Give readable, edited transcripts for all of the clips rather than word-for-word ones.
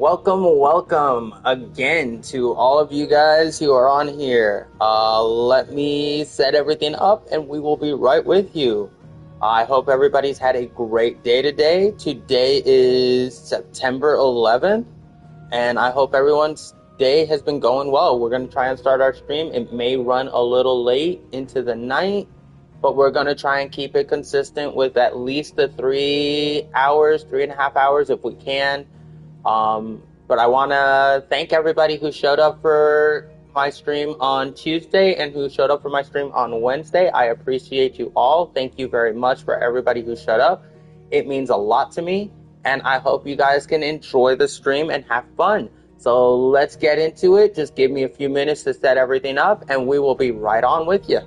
Welcome again to all of you guys who are on here. Let me set everything up and we will be right with you. I hope everybody's had a great day today. Today is September 11th, and I hope everyone's day has been going well. We're going to try and start our stream. It may run a little late into the night, but we're going to try and keep it consistent with at least the 3 hours, 3.5 hours if we can. But I want to thank everybody who showed up for my stream on Tuesday and who showed up for my stream on Wednesday. I appreciate you all. Thank you very much for everybody who showed up. It means a lot to me, and I hope you guys can enjoy the stream and have fun. So let's get into it. Just give me a few minutes to set everything up, and we will be right on with you.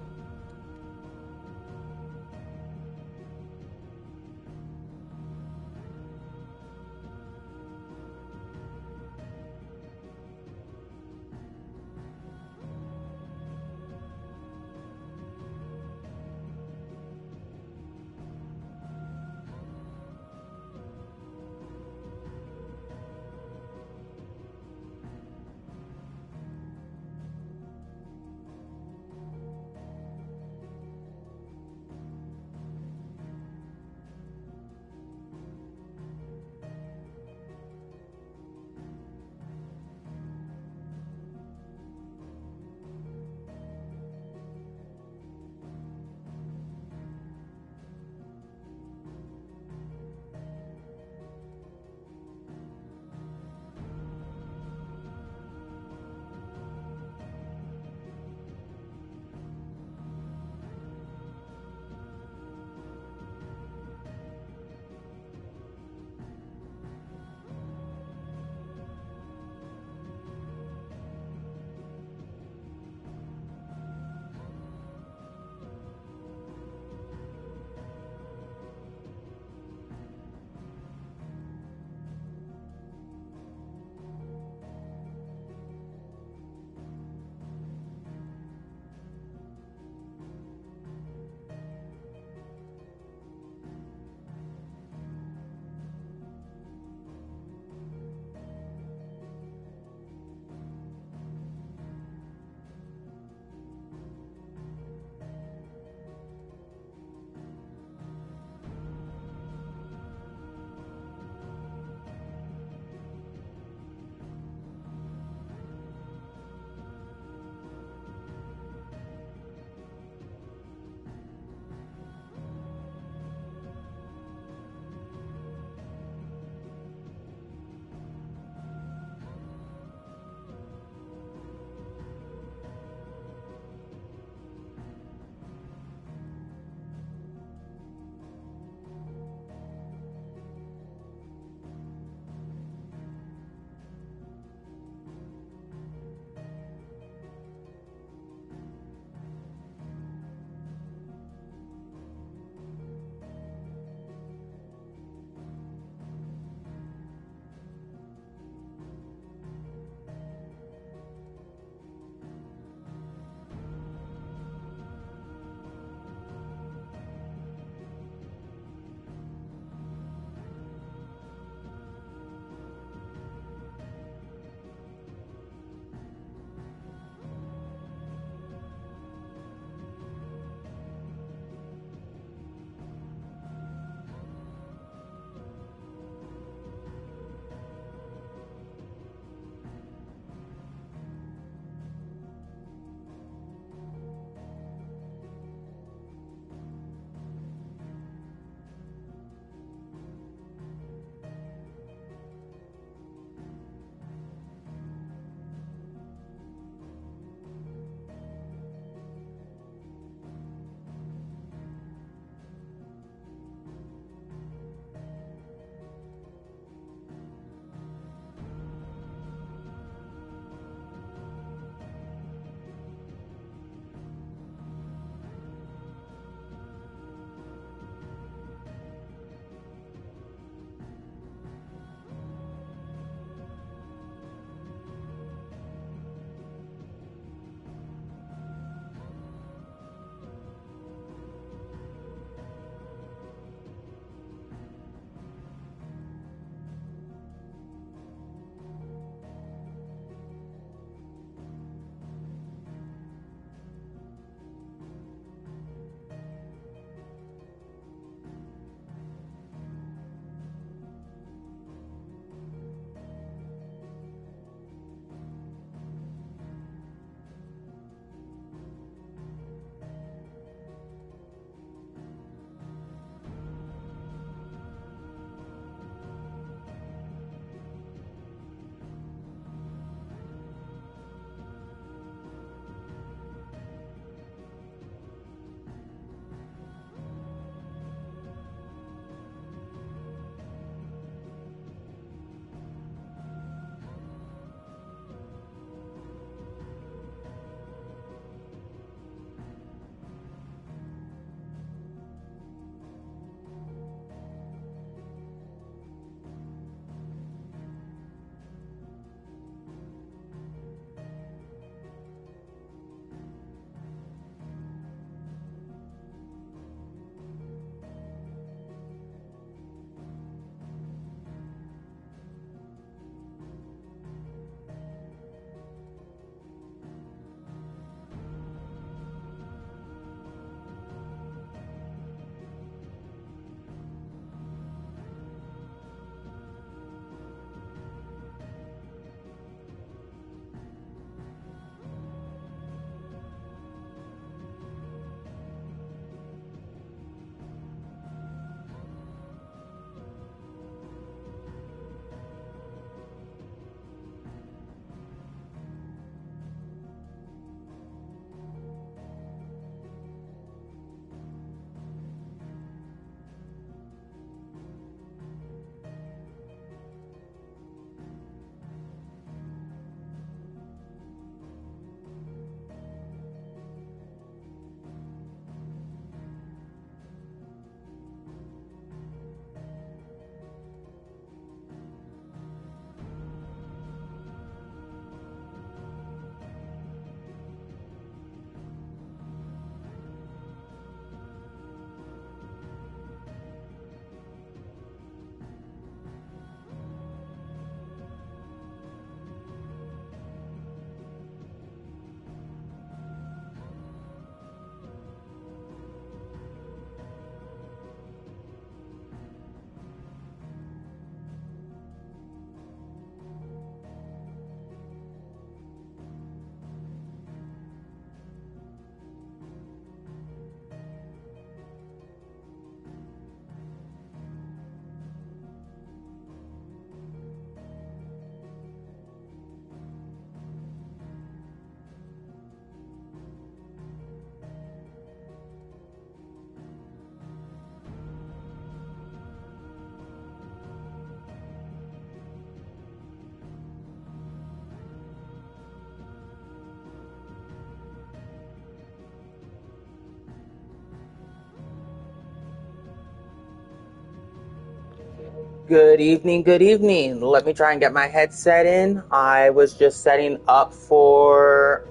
Good evening, good evening. Let me try and get my headset in. I was just setting up for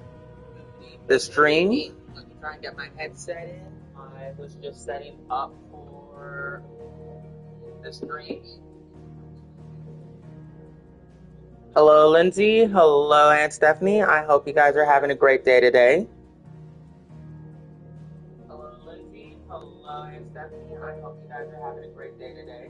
the stream. Let me try and get my headset in. I was just setting up for the stream. Hello, Lindsay. Hello, Aunt Stephanie. I hope you guys are having a great day today. Hello, Lindsay. Hello, Aunt Stephanie. I hope you guys are having a great day today.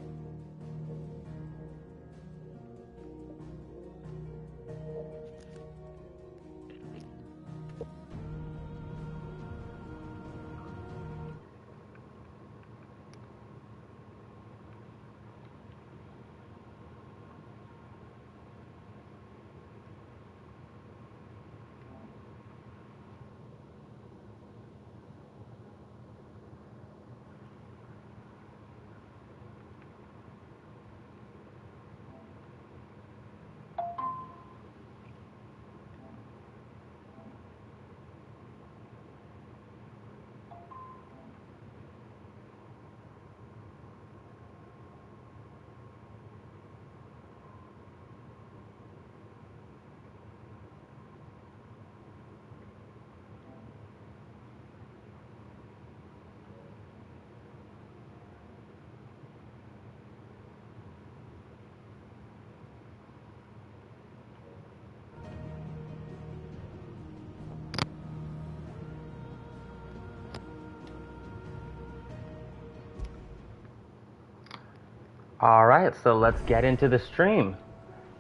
All right, so let's get into the stream.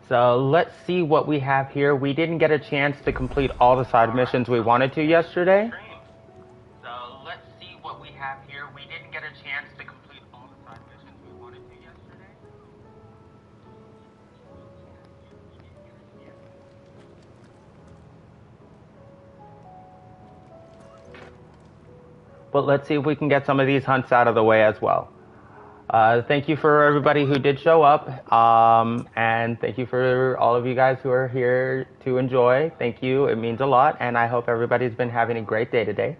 So let's see what we have here. We didn't get a chance to complete all the side missions we wanted to yesterday. So let's see what we have here. We didn't get a chance to complete all the side missions we wanted to yesterday. But let's see if we can get some of these hunts out of the way as well. Thank you for everybody who did show up, and thank you for all of you guys who are here to enjoy. Thank you, it means a lot, and I hope everybody's been having a great day today.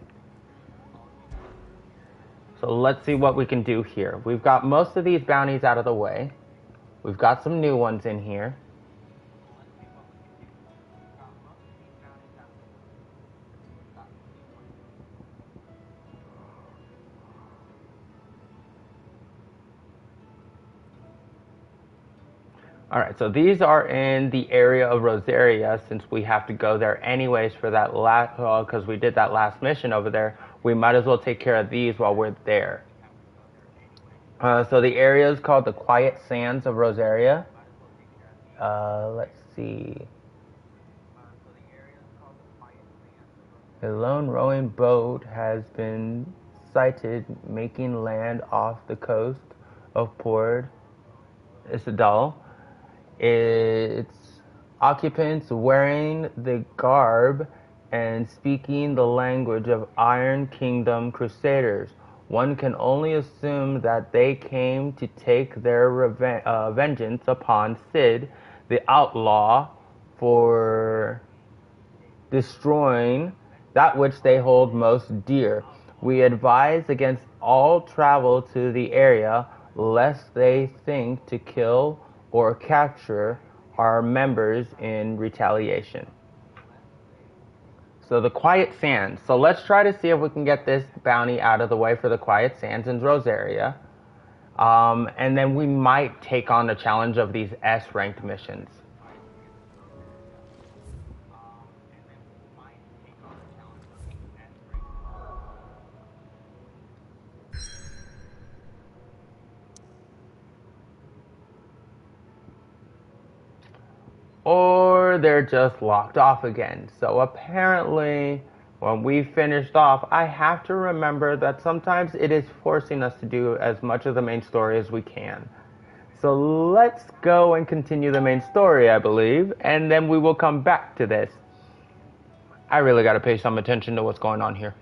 So let's see what we can do here. We've got most of these bounties out of the way. We've got some new ones in here. All right, so these are in the area of Rosaria. Since we have to go there anyways for that last, because we did that last mission over there, we might as well take care of these while we're there. So the area is called the Quiet Sands of Rosaria. Let's see. A lone rowing boat has been sighted making land off the coast of Port Isidal. Its occupants wearing the garb and speaking the language of Iron Kingdom Crusaders. One can only assume that they came to take their vengeance upon Cid, the outlaw, for destroying that which they hold most dear. We advise against all travel to the area, lest they think to kill or capture our members in retaliation. So the Quiet Sands. So let's try to see if we can get this bounty out of the way for the Quiet Sands in Rosaria. And then we might take on the challenge of these S-ranked missions. Or they're just locked off again. So apparently, when we finished off, I have to remember that sometimes it is forcing us to do as much of the main story as we can. So let's go and continue the main story, I believe, and then we will come back to this. I really got to pay some attention to what's going on here.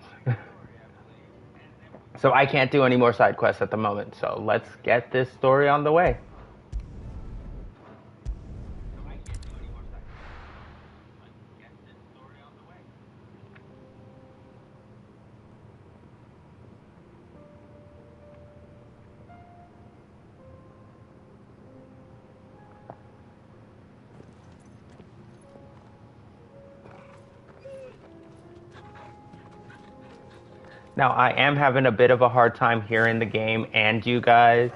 So I can't do any more side quests at the moment, so let's get this story on the way. Now, I am having a bit of a hard time hearing the game and you guys,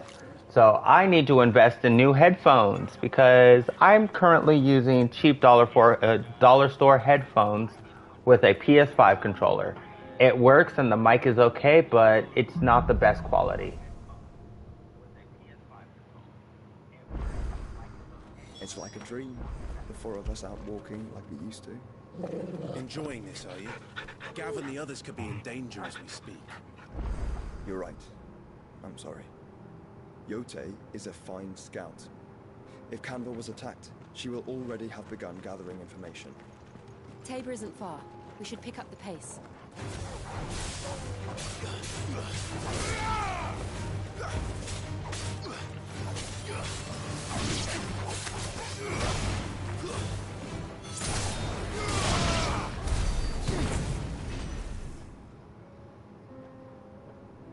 so I need to invest in new headphones because I'm currently using cheap dollar store headphones with a PS5 controller. It works and the mic is okay, but it's not the best quality. It's like a dream. The four of us out walking like we used to. Enjoying this, are you? Gav and the others could be in danger as we speak. You're right. I'm sorry. Yote is a fine scout. If Canville was attacked, she will already have begun gathering information. Tabor isn't far. We should pick up the pace.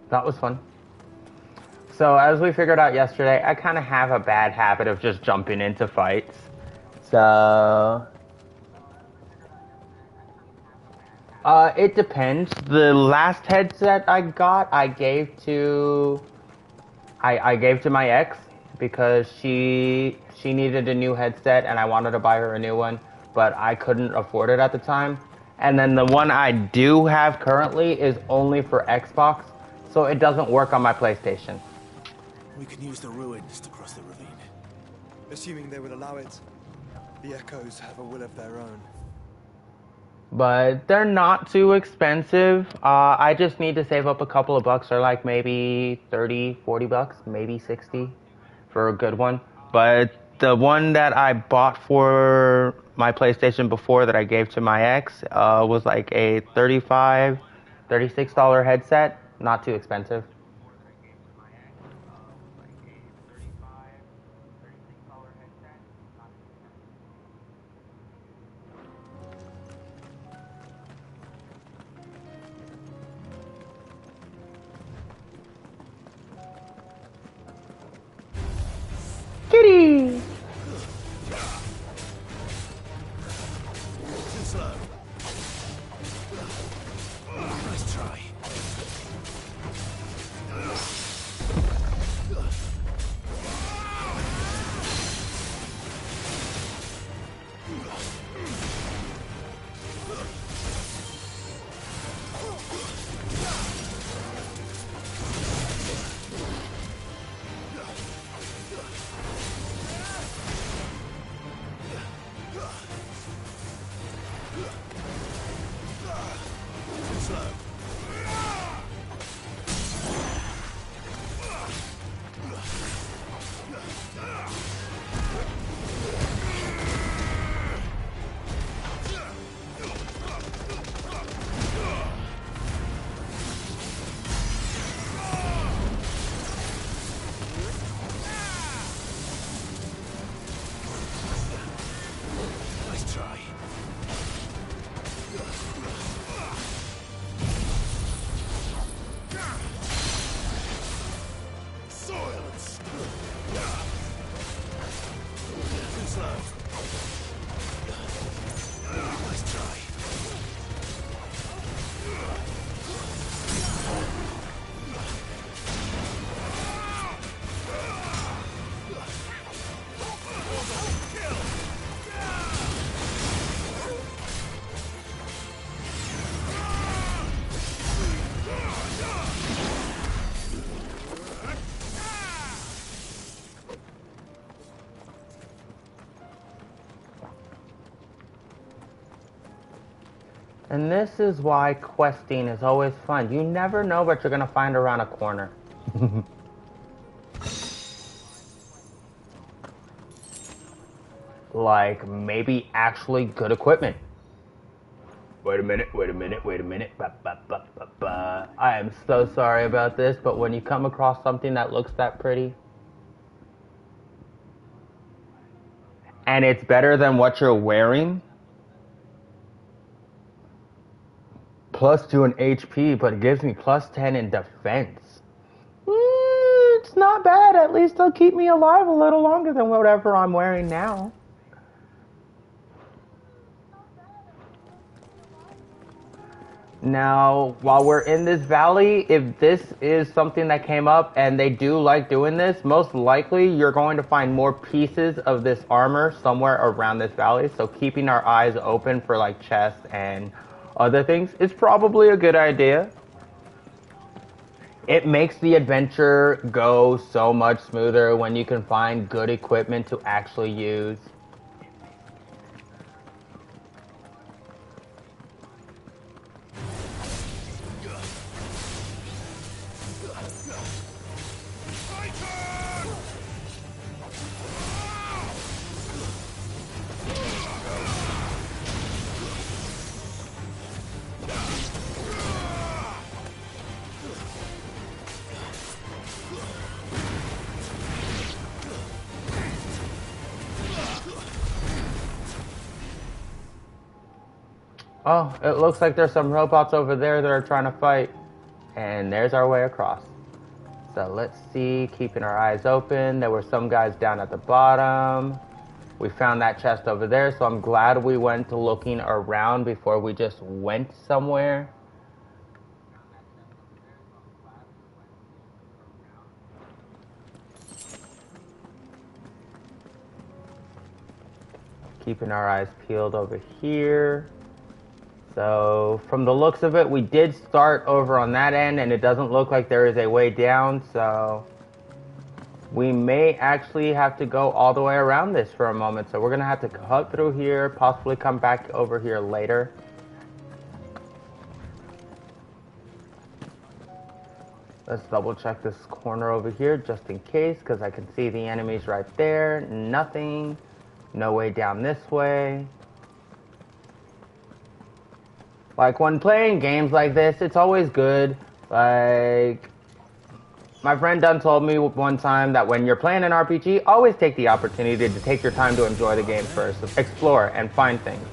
That was fun. So as we figured out yesterday, I kind of have a bad habit of just jumping into fights. So it depends. The last headset I got, I gave to my ex because she needed a new headset and I wanted to buy her a new one, but I couldn't afford it at the time. And then the one I do have currently is only for Xbox, so it doesn't work on my PlayStation. We can use the ruins to cross the ravine. Assuming they will allow it. The Echoes have a will of their own. But they're not too expensive. I just need to save up a couple of bucks, or like maybe 30, 40 bucks, maybe 60 for a good one. But the one that I bought for my PlayStation before that I gave to my ex was like a $35, $36 headset. Not too expensive. Kitty! Too slow. Nice try. And this is why questing is always fun. You never know what you're going to find around a corner. Like, maybe actually good equipment. Wait a minute. Ba, ba, ba, ba, ba. I am so sorry about this, but when you come across something that looks that pretty, and it's better than what you're wearing, +2 in HP, but it gives me +10 in defense. It's not bad. At least it'll keep me alive a little longer than whatever I'm wearing now. Now, while we're in this valley, if this is something that came up and they do like doing this, most likely you're going to find more pieces of this armor somewhere around this valley. So keeping our eyes open for like chests and other things is probably a good idea. It makes the adventure go so much smoother when you can find good equipment to actually use. Oh, it looks like there's some robots over there that are trying to fight. And there's our way across. So let's see, keeping our eyes open. There were some guys down at the bottom. We found that chest over there, so I'm glad we went looking around before we just went somewhere. Keeping our eyes peeled over here. So from the looks of it, we did start over on that end, and it doesn't look like there is a way down, so we may actually have to go all the way around this for a moment. So we're going to have to cut through here, possibly come back over here later. Let's double check this corner over here just in case, because I can see the enemies right there. Nothing. No way down this way. Like, when playing games like this, it's always good. Like, my friend Dunn told me one time that when you're playing an RPG, always take the opportunity to take your time to enjoy the game first. Explore and find things.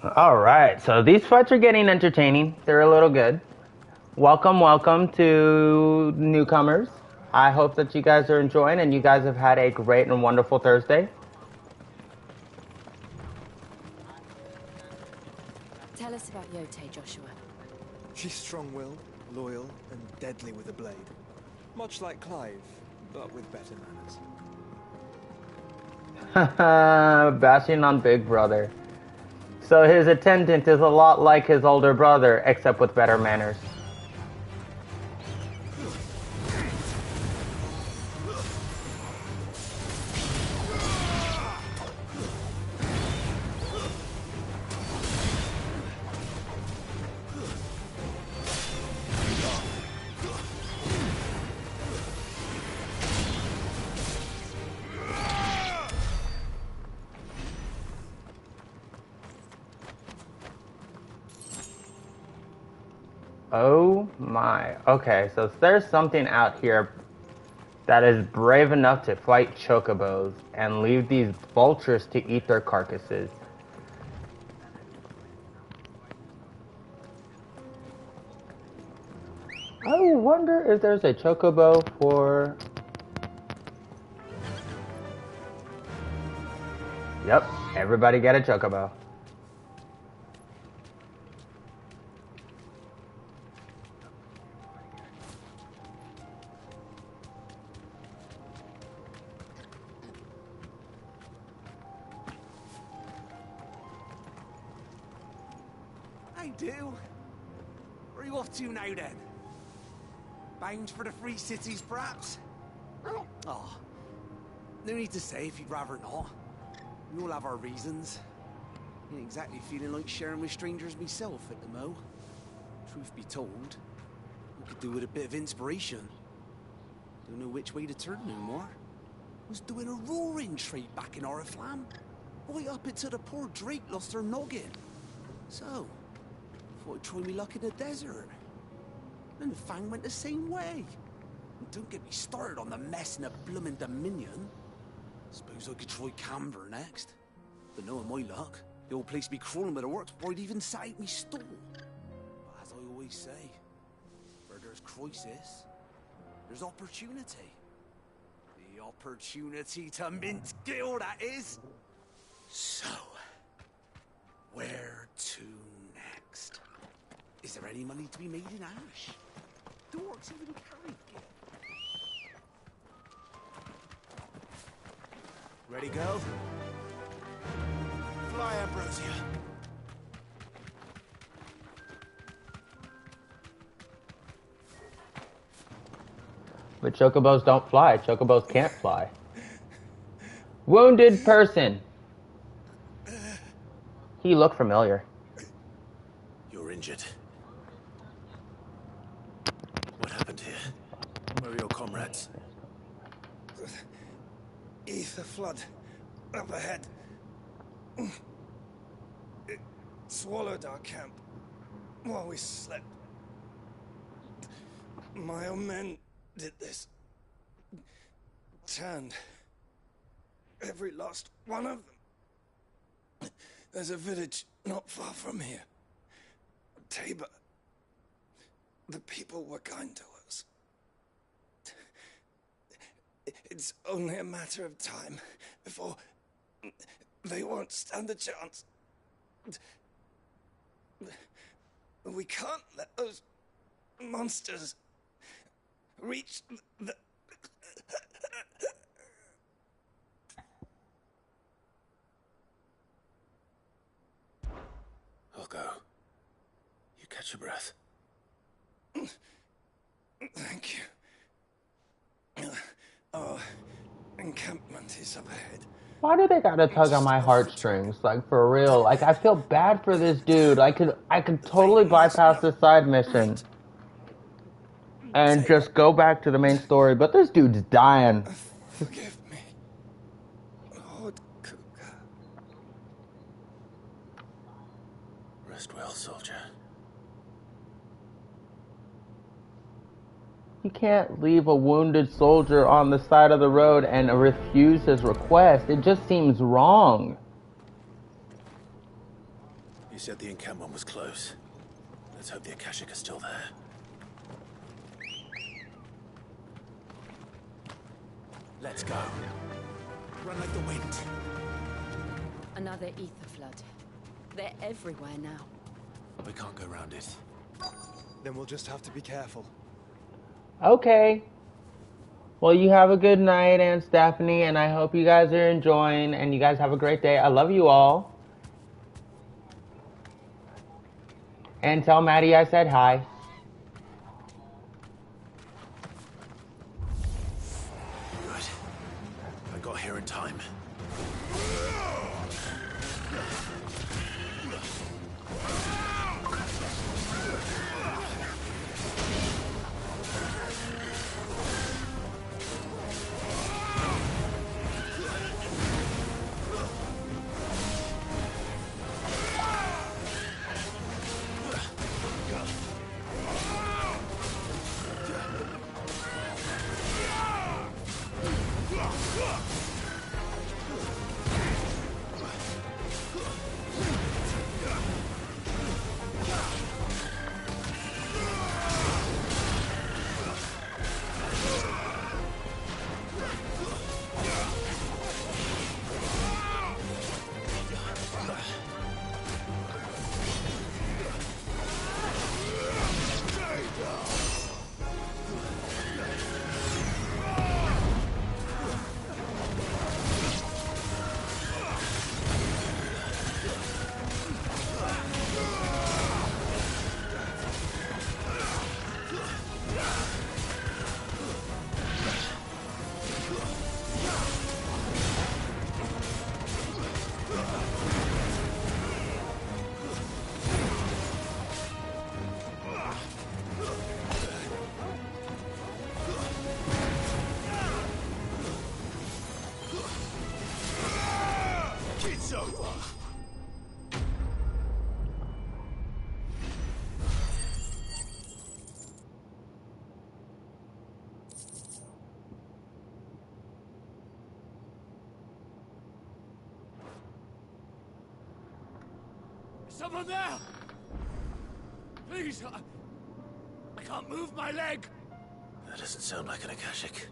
Alright, so these fights are getting entertaining. They're a little good. Welcome to newcomers. I hope that you guys are enjoying and you guys have had a great and wonderful Thursday. Tell us about Yote, Joshua. She's strong-willed, loyal, and deadly with a blade. Much like Clive, but with better manners. Bashing on Big Brother. So his attendant is a lot like his older brother, except with better manners. Oh my. Okay, so there's something out here that is brave enough to fight chocobos and leave these vultures to eat their carcasses. I wonder if there's a chocobo for... Yep, everybody get a chocobo. I do. Where are you off to now then? Bound for the Free Cities, perhaps? Oh, no need to say if you'd rather not. We all have our reasons. Ain't exactly feeling like sharing with strangers myself at the mo. Truth be told, I could do with a bit of inspiration. Don't know which way to turn no more. Was doing a roaring trade back in Oriflamme. Right up until the poor Drake lost her noggin. So, thought I'd try me luck in the desert. And Fang went the same way. And don't get me started on the mess in the bloomin' Dominion. Suppose I could try Camber next. But knowing my luck, the old place be crawling with the works before I'd even sat out me stall. But as I always say, where there's crisis, there's opportunity. The opportunity to mint Gil, that is. So, where to next? Is there any money to be made in Ash? Do orcs even carry Gil? Ready, go? Fly, Ambrosia. But chocobos don't fly. Chocobos can't fly. Wounded person. He looked familiar. You're injured. What happened here? Where are your comrades? Ether flood. Up ahead. It swallowed our camp while we slept. My own men did this. Turned. Every last one of them. There's a village not far from here. Tabor. The people were kind to us. It's only a matter of time before they won't stand a chance. We can't let those monsters reach the... I'll go. You catch your breath. Thank you. Our encampment is up ahead. Why do they gotta tug on my heartstrings? Like, for real. Like, I feel bad for this dude. I could totally bypass the side mission and just go back to the main story, but this dude's dying. Forgive me, Lord Kuka. Rest well, soldier. You can't leave a wounded soldier on the side of the road and refuse his request. It just seems wrong. You said the encampment was close. Let's hope the Akashic is still there. Let's go. Run like the wind. Another ether flood. They're everywhere now. We can't go round it. Then we'll just have to be careful. Okay. Well, you have a good night, Aunt Stephanie, and I hope you guys are enjoying, and you guys have a great day. I love you all. And tell Maddie I said hi. Good. I got here in time. It's over. Someone there! Please, I can't move my leg! That doesn't sound like an Akashic.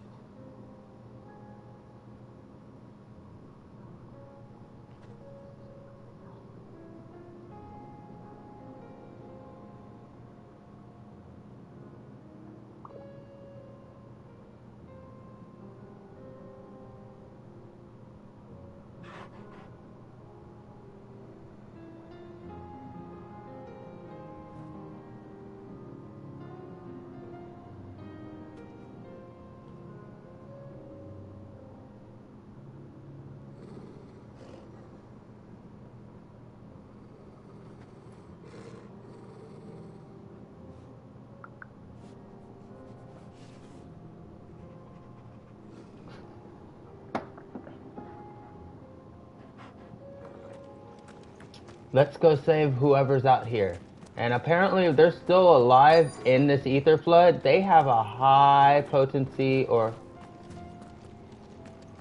Let's go save whoever's out here. And apparently, if they're still alive in this ether flood, they have a high potency, or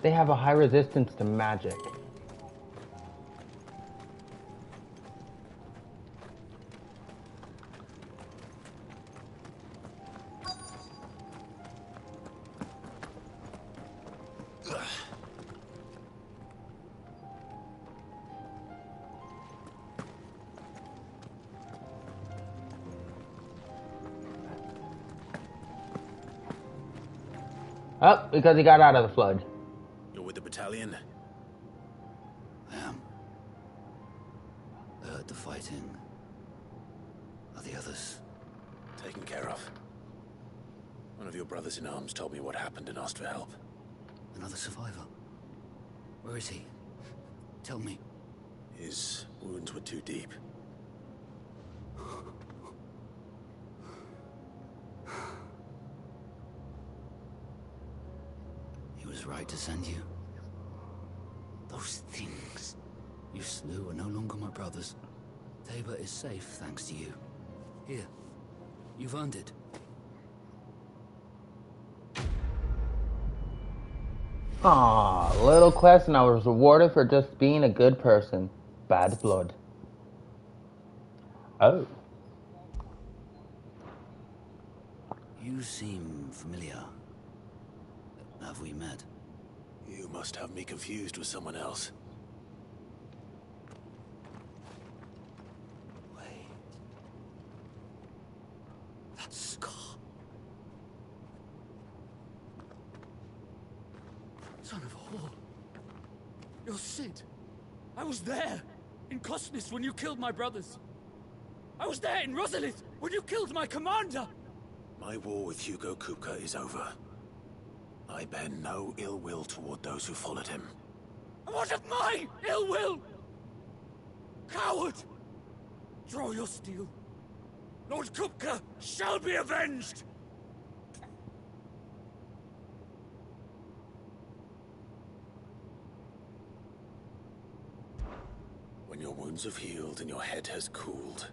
they have a high resistance to magic. Oh, because he got out of the flood. You're with the battalion? I am. I heard the fighting. Are the others? Taken care of. One of your brothers in arms told me what happened and asked for help. Another survivor? Where is he? Tell me. His wounds were too deep. He was right to send you. Those things you slew are no longer my brothers. Tabor is safe thanks to you. Here, you've earned it. Aw, little quest, and I was rewarded for just being a good person. Bad blood. Oh. You seem familiar. Have we met? You must have me confused with someone else. Wait. That scar. Son of a whore. You're Sid. I was there, in Cosmis, when you killed my brothers. I was there in Rosalith, when you killed my commander. My war with Hugo Kupka is over. I bear no ill will toward those who followed him. What of my ill will? Coward! Draw your steel. Lord Kupka shall be avenged! When your wounds have healed and your head has cooled,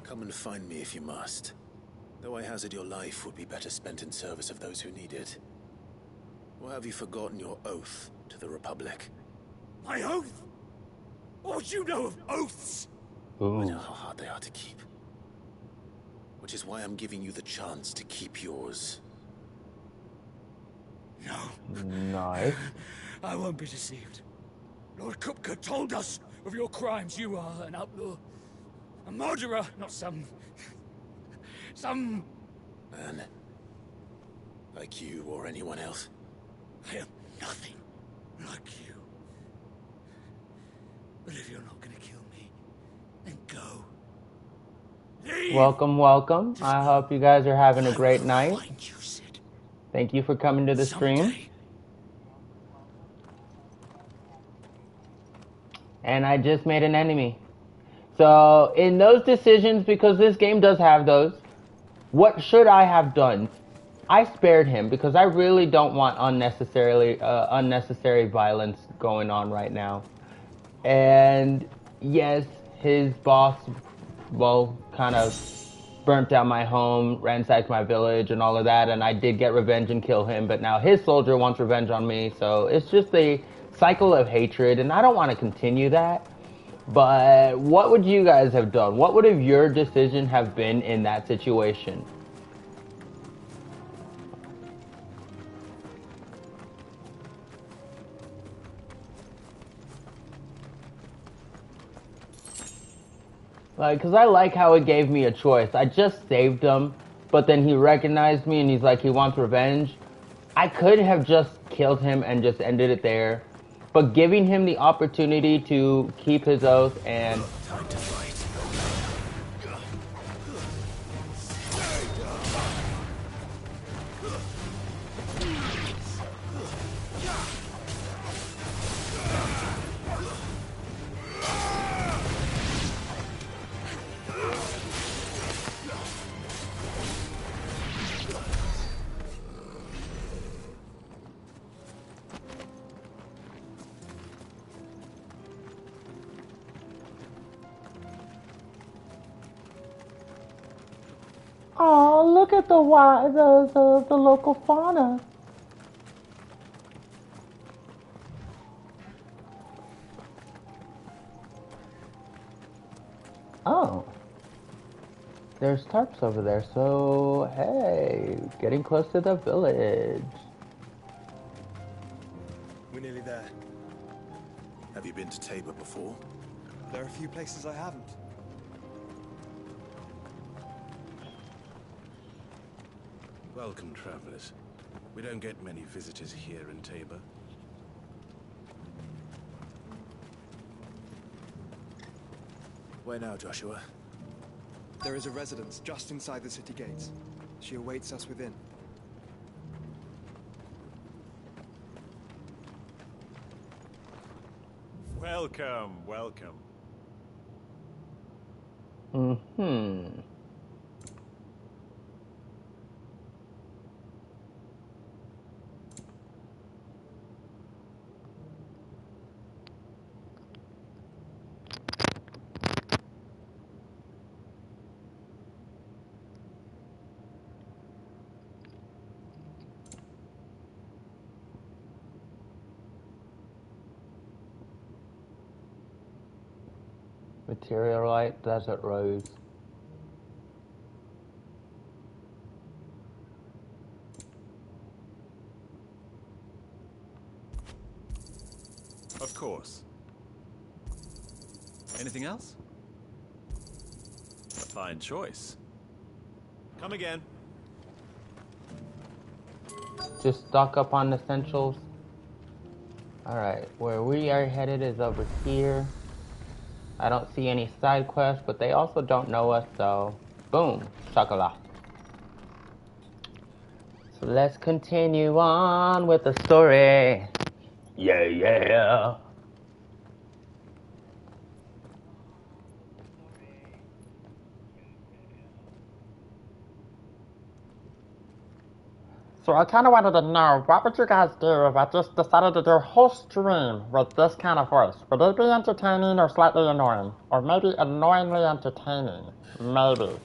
come and find me if you must. Though I hazard your life would be better spent in service of those who need it. Or have you forgotten your oath to the Republic? My oath? What would you know of oaths? I Ooh. know how hard they are to keep. Which is why I'm giving you the chance to keep yours. No, Nice. I won't be deceived. Lord Kupka told us of your crimes. You are an outlaw. A murderer, not some Man. Like you or anyone else. I am nothing like you. But if you're not gonna kill me, then go. Leave! Welcome, welcome. I hope you guys are having a great night. Find you, Sid. Thank you for coming to the stream. Someday. And I just made an enemy. So, in those decisions, because this game does have those, what should I have done? I spared him because I really don't want unnecessary violence going on right now. And yes, his boss, well, kind of burnt down my home, ransacked my village, and all of that. And I did get revenge and kill him. But now his soldier wants revenge on me. So it's just a cycle of hatred. And I don't want to continue that. But what would you guys have done? What would have your decision have been in that situation? Like, cause I like how it gave me a choice. I just saved him, but then he recognized me and he's like, he wants revenge. I could have just killed him and just ended it there, but giving him the opportunity to keep his oath and Time to fight. oh, look at the local fauna. Oh, there's tarps over there. So hey, getting close to the village. We're nearly there. Have you been to Tabor before? There are a few places I haven't. Welcome, travelers. We don't get many visitors here in Tabor. Where now, Joshua? There is a residence just inside the city gates. She awaits us within. Welcome, welcome. Mm-hmm. Materialite Desert Rose. Of course. Anything else? A fine choice. Come again. Just stock up on essentials. Alright, where we are headed is over here. I don't see any side quests, but they also don't know us, so boom, chocolat. So let's continue on with the story. Yeah, yeah. So I kind of wanted to know, what would you guys do if I just decided to do a whole stream with this kind of voice? Would it be entertaining or slightly annoying? Or maybe annoyingly entertaining? Maybe.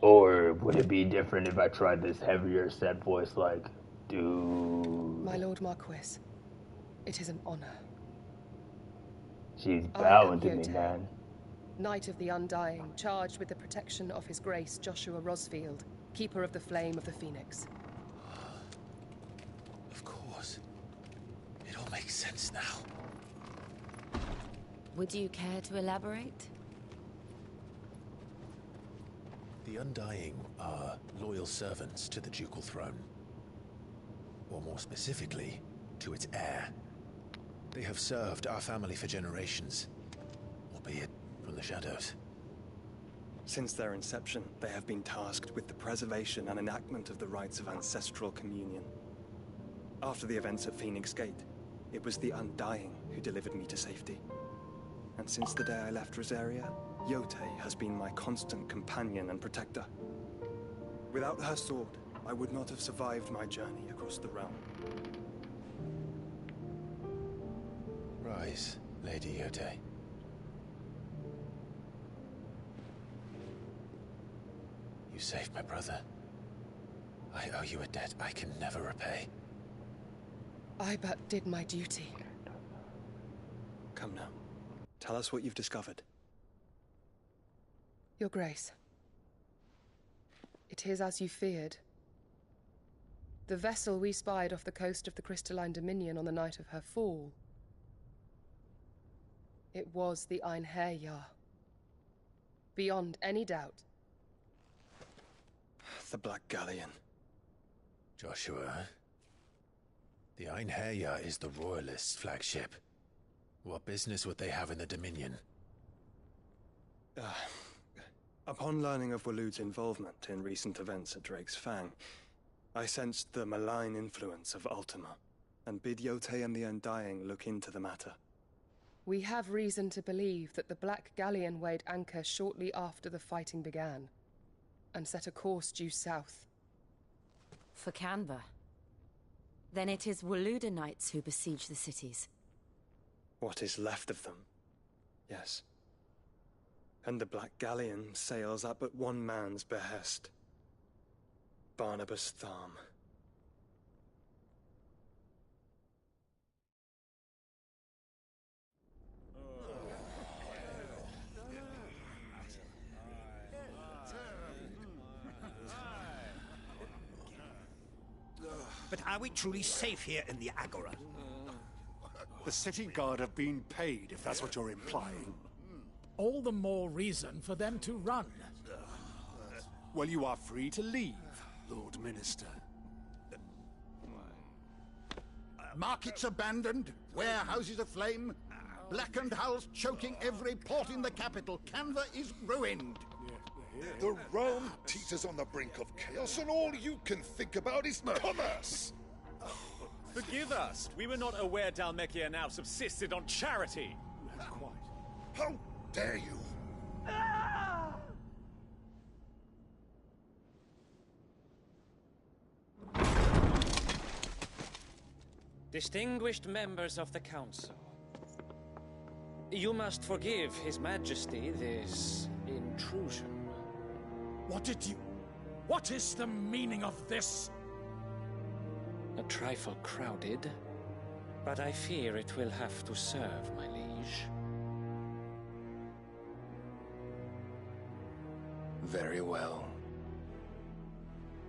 Or would it be different if I tried this heavier set voice like, dude? My Lord Marquis, it is an honor. She's I bowing am to me, Yotei, man. Knight of the Undying, charged with the protection of His Grace Joshua Rosfield, Keeper of the Flame of the Phoenix. Of course. It all makes sense now. Would you care to elaborate? The Undying are loyal servants to the ducal throne. Or more specifically, to its heir. They have served our family for generations, albeit from the shadows. Since their inception, they have been tasked with the preservation and enactment of the rites of ancestral communion. After the events at Phoenix Gate, it was the Undying who delivered me to safety. And since the day I left Rosaria, Yotei has been my constant companion and protector. Without her sword, I would not have survived my journey across across the realm. Rise, Lady Yotei. You saved my brother. I owe you a debt I can never repay. I but did my duty. Come now. Tell us what you've discovered. Your Grace. It is as you feared. The vessel we spied off the coast of the Crystalline Dominion on the night of her fall. It was the Einherjar. Beyond any doubt. The Black Galleon. Joshua, the Einherjar is the Royalists' flagship. What business would they have in the Dominion? Upon learning of Waloed's involvement in recent events at Drake's Fang, I sensed the malign influence of Ultima, and bid Yotei and the Undying look into the matter. We have reason to believe that the Black Galleon weighed anchor shortly after the fighting began, and set a course due south. For Canva. Then it is Waloeder Knights who besiege the cities. What is left of them, yes. And the Black Galleon sails at but one man's behest. Barnabas Tharm. But are we truly safe here in the Agora? The city guard have been paid, if that's what you're implying. All the more reason for them to run. Well, you are free to leave, Lord Minister. Markets abandoned, warehouses aflame, blackened hulls choking every port in the capital. Canva is ruined. The realm teeters on the brink of chaos, and all you can think about is commerce! Forgive us. We were not aware Dhalmekia now subsisted on charity. Quite. How dare you? Distinguished members of the Council, you must forgive His Majesty this intrusion. What is the meaning of this? A trifle crowded, but I fear it will have to serve, my liege. Very well.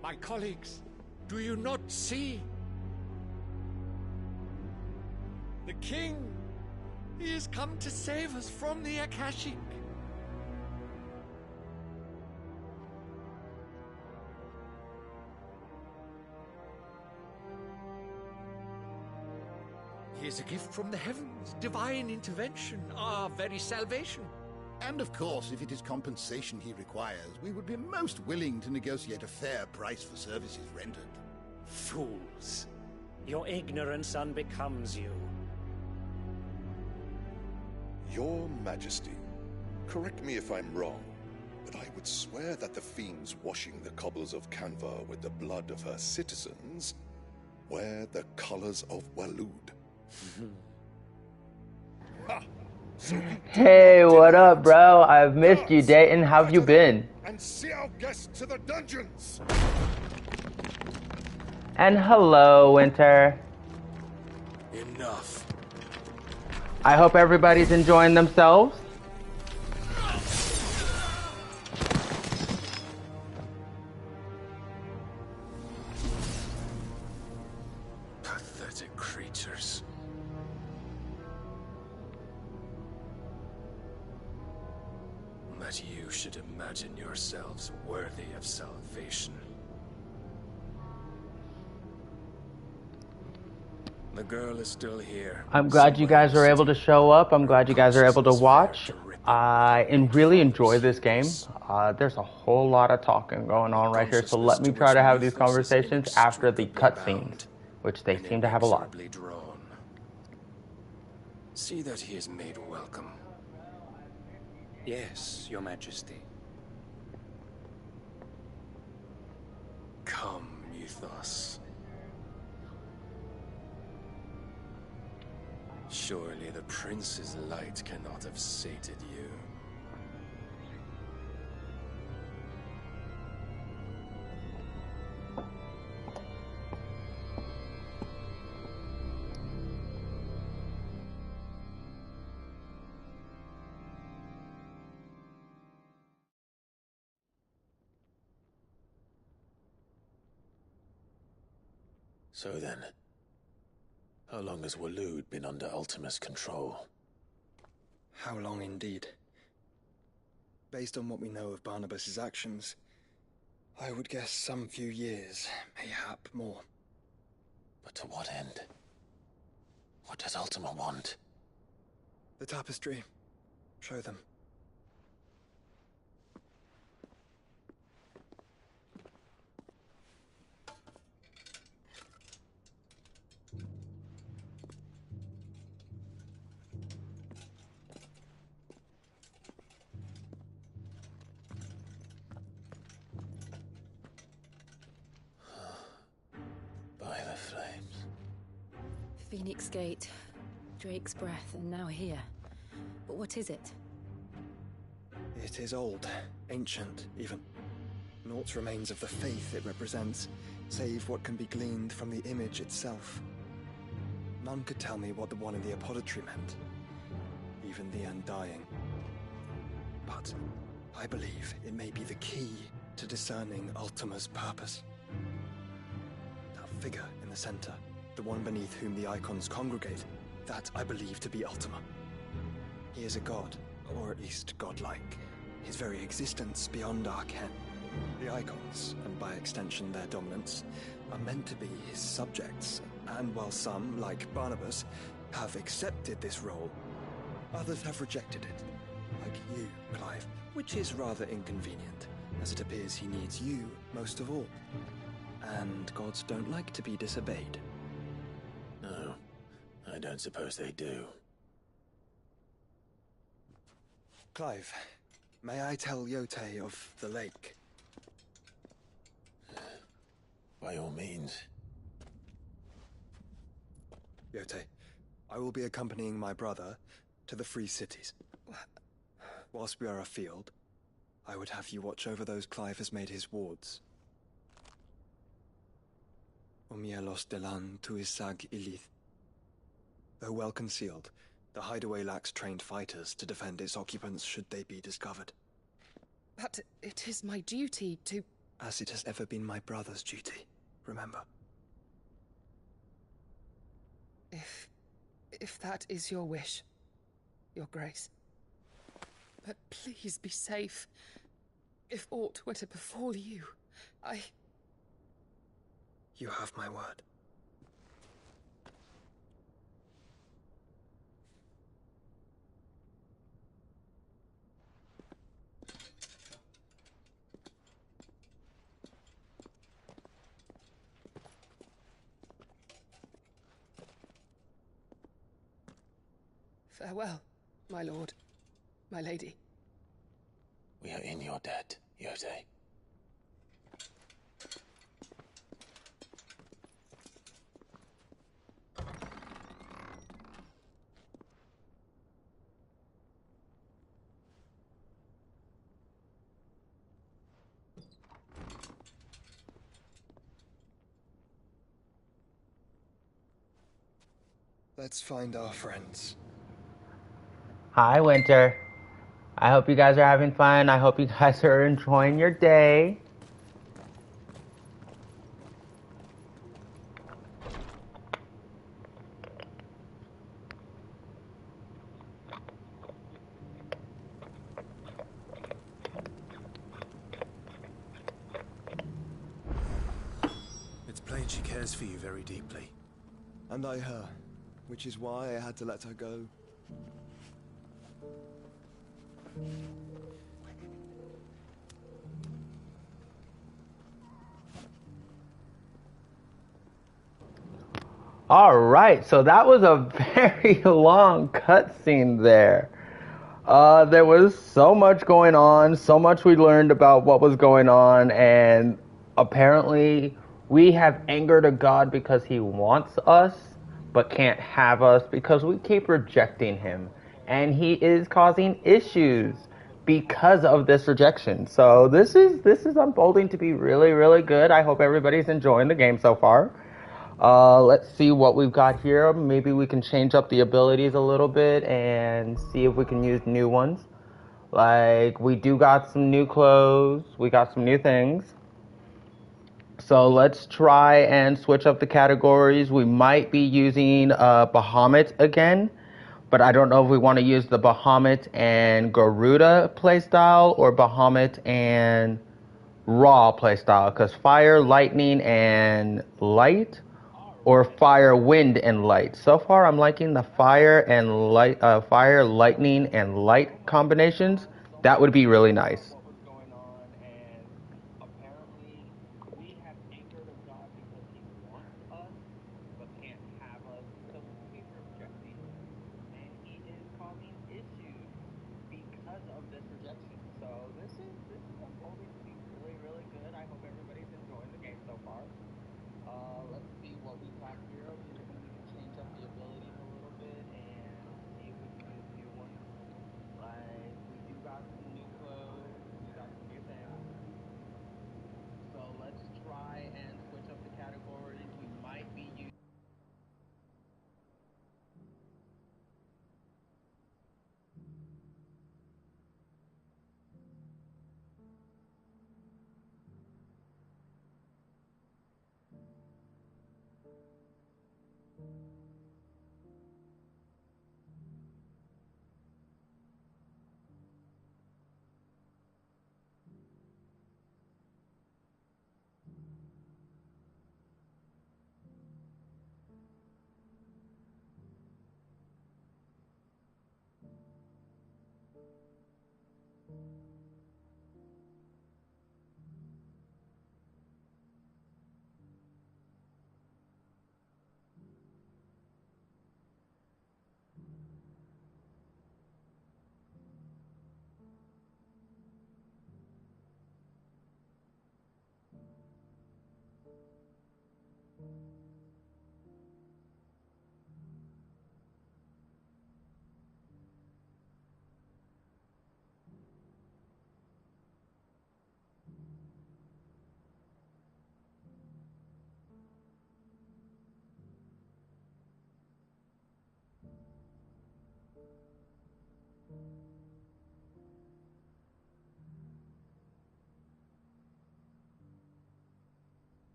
My colleagues, do you not see? The king! He has come to save us from the Akashic! He is a gift from the heavens, divine intervention, our very salvation. And of course, if it is compensation he requires, we would be most willing to negotiate a fair price for services rendered. Fools! Your ignorance unbecomes you. Your Majesty, correct me if I'm wrong, but I would swear that the fiends washing the cobbles of Canva with the blood of her citizens wear the colors of Waloed. Ha! Hey, what up, bro? I've missed you, Dayton. How have you been? And see our guests to the dungeons. And hello, Winter. Enough. I hope everybody's enjoying themselves. Pathetic creatures. That you should imagine yourselves worthy of salvation. The girl is still here. I'm glad you guys are able to show up. I'm glad you guys are able to watch. I really enjoy this game. There's a whole lot of talking going on right here, so let me try to have these conversations after the cutscenes, which they seem to have a lot. See that he is made welcome. Yes, Your Majesty. Come, Mythos. Surely the Prince's light cannot have sated you. So then, how long has Waloed been under Ultima's control? How long indeed? Based on what we know of Barnabas's actions, I would guess some few years, mayhap more. But to what end? What does Ultima want? The tapestry. Show them. By the flames. Phoenix Gate, Drake's Breath, and now here. But what is it? It is old, ancient, even. Naught remains of the faith it represents, save what can be gleaned from the image itself. None could tell me what the one in the apothecary meant, even the Undying. But I believe it may be the key to discerning Ultima's purpose. That figure in the center, the one beneath whom the icons congregate, that I believe to be Ultima. He is a god, or at least godlike, his very existence beyond our ken. The icons, and by extension their dominants, are meant to be his subjects, and while some, like Barnabas, have accepted this role, others have rejected it, like you, Clive, which is rather inconvenient, as it appears he needs you most of all. And gods don't like to be disobeyed. No, I don't suppose they do. Clive, may I tell Yotei of the lake? By all means. Yotei, I will be accompanying my brother to the Free Cities. Whilst we are afield, I would have you watch over those Clive has made his wards. Omielos delan tuisag ilith. Though well concealed, the hideaway lacks trained fighters to defend its occupants should they be discovered. But it is my duty to... As it has ever been my brother's duty, remember. If that is your wish, Your Grace. But please be safe. If aught were to befall you, You have my word. Farewell, my lord, my lady. We are in your debt, Yotei. Let's find our friends. Hi, Winter. I hope you guys are having fun. I hope you guys are enjoying your day. It's plain she cares for you very deeply. And I her, which is why I had to let her go. All right, so that was a very long cutscene there. There was so much going on, so much we learned about what was going on, and apparently we have angered a god because he wants us, but can't have us because we keep rejecting him. And he is causing issues because of this rejection. So this is unfolding to be really, really good. I hope everybody's enjoying the game so far. Let's see what we've got here. Maybe we can change up the abilities a little bit and see if we can use new ones. Like, we do got some new clothes. We got some new things. So let's try and switch up the categories. We might be using Bahamut again, but I don't know if we want to use the Bahamut and Garuda playstyle or Bahamut and Raw playstyle, because fire, lightning, and light, or fire, wind, and light. So far, I'm liking the fire and light, fire, lightning, and light combinations. That would be really nice.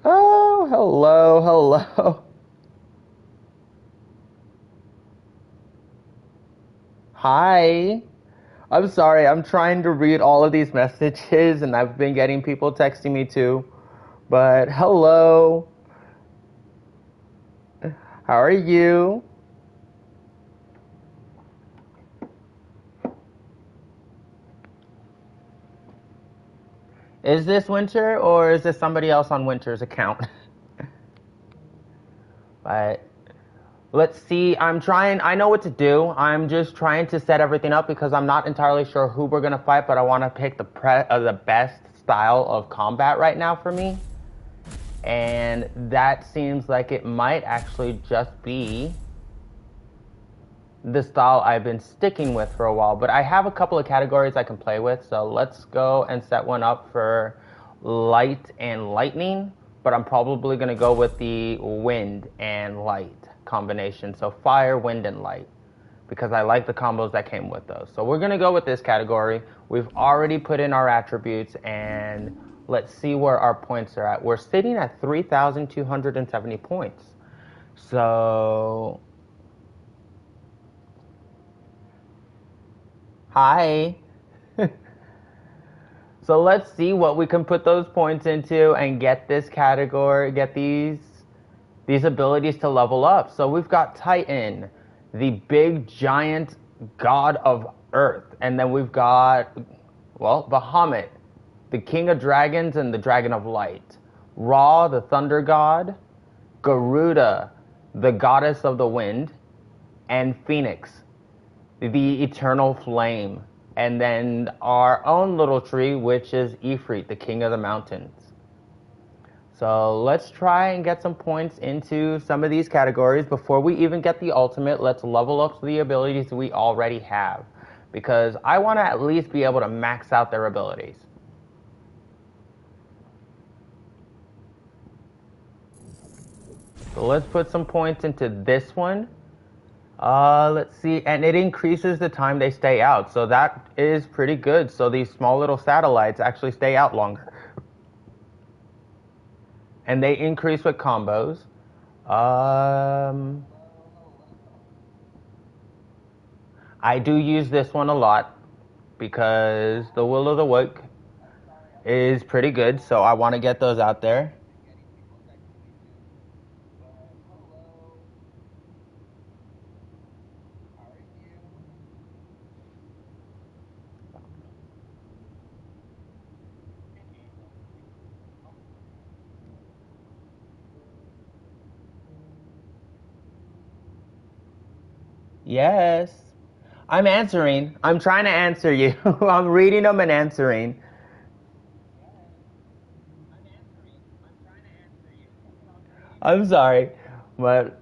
Oh, hello. Hi. I'm sorry, I'm trying to read all of these messages, and I've been getting people texting me too. But hello. How are you? Is this Winter, or is this somebody else on Winter's account? But let's see. I know what to do. I'm just trying to set everything up because I'm not entirely sure who we're going to fight, but I want to pick the best style of combat right now for me. And that seems like it might actually just be the style I've been sticking with for a while. But I have a couple of categories I can play with, so let's go and set one up for light and lightning. But I'm probably going to go with the wind and light combination. So fire, wind, and light, because I like the combos that came with those. So we're going to go with this category. We've already put in our attributes, and let's see where our points are at. We're sitting at 3,270 points. So hi. So let's see what we can put those points into and get this category, get these abilities to level up. So we've got Titan, the big giant god of Earth. And then we've got, well, Bahamut, the King of Dragons and the Dragon of Light. Ra, the Thunder God. Garuda, the Goddess of the Wind. And Phoenix, the Eternal Flame. And then our own little tree, which is Ifrit, the King of the Mountains. So let's try and get some points into some of these categories. Before we even get the ultimate, let's level up the abilities we already have, because I want to at least be able to max out their abilities. So let's put some points into this one. Let's see, and it increases the time they stay out, so that is pretty good. So these small little satellites actually stay out longer. And they increase with combos. I do use this one a lot because the Will of the Wisp is pretty good, so I want to get those out there. Yes. I'm answering. I'm trying to answer you. I'm reading them and answering. I'm sorry. But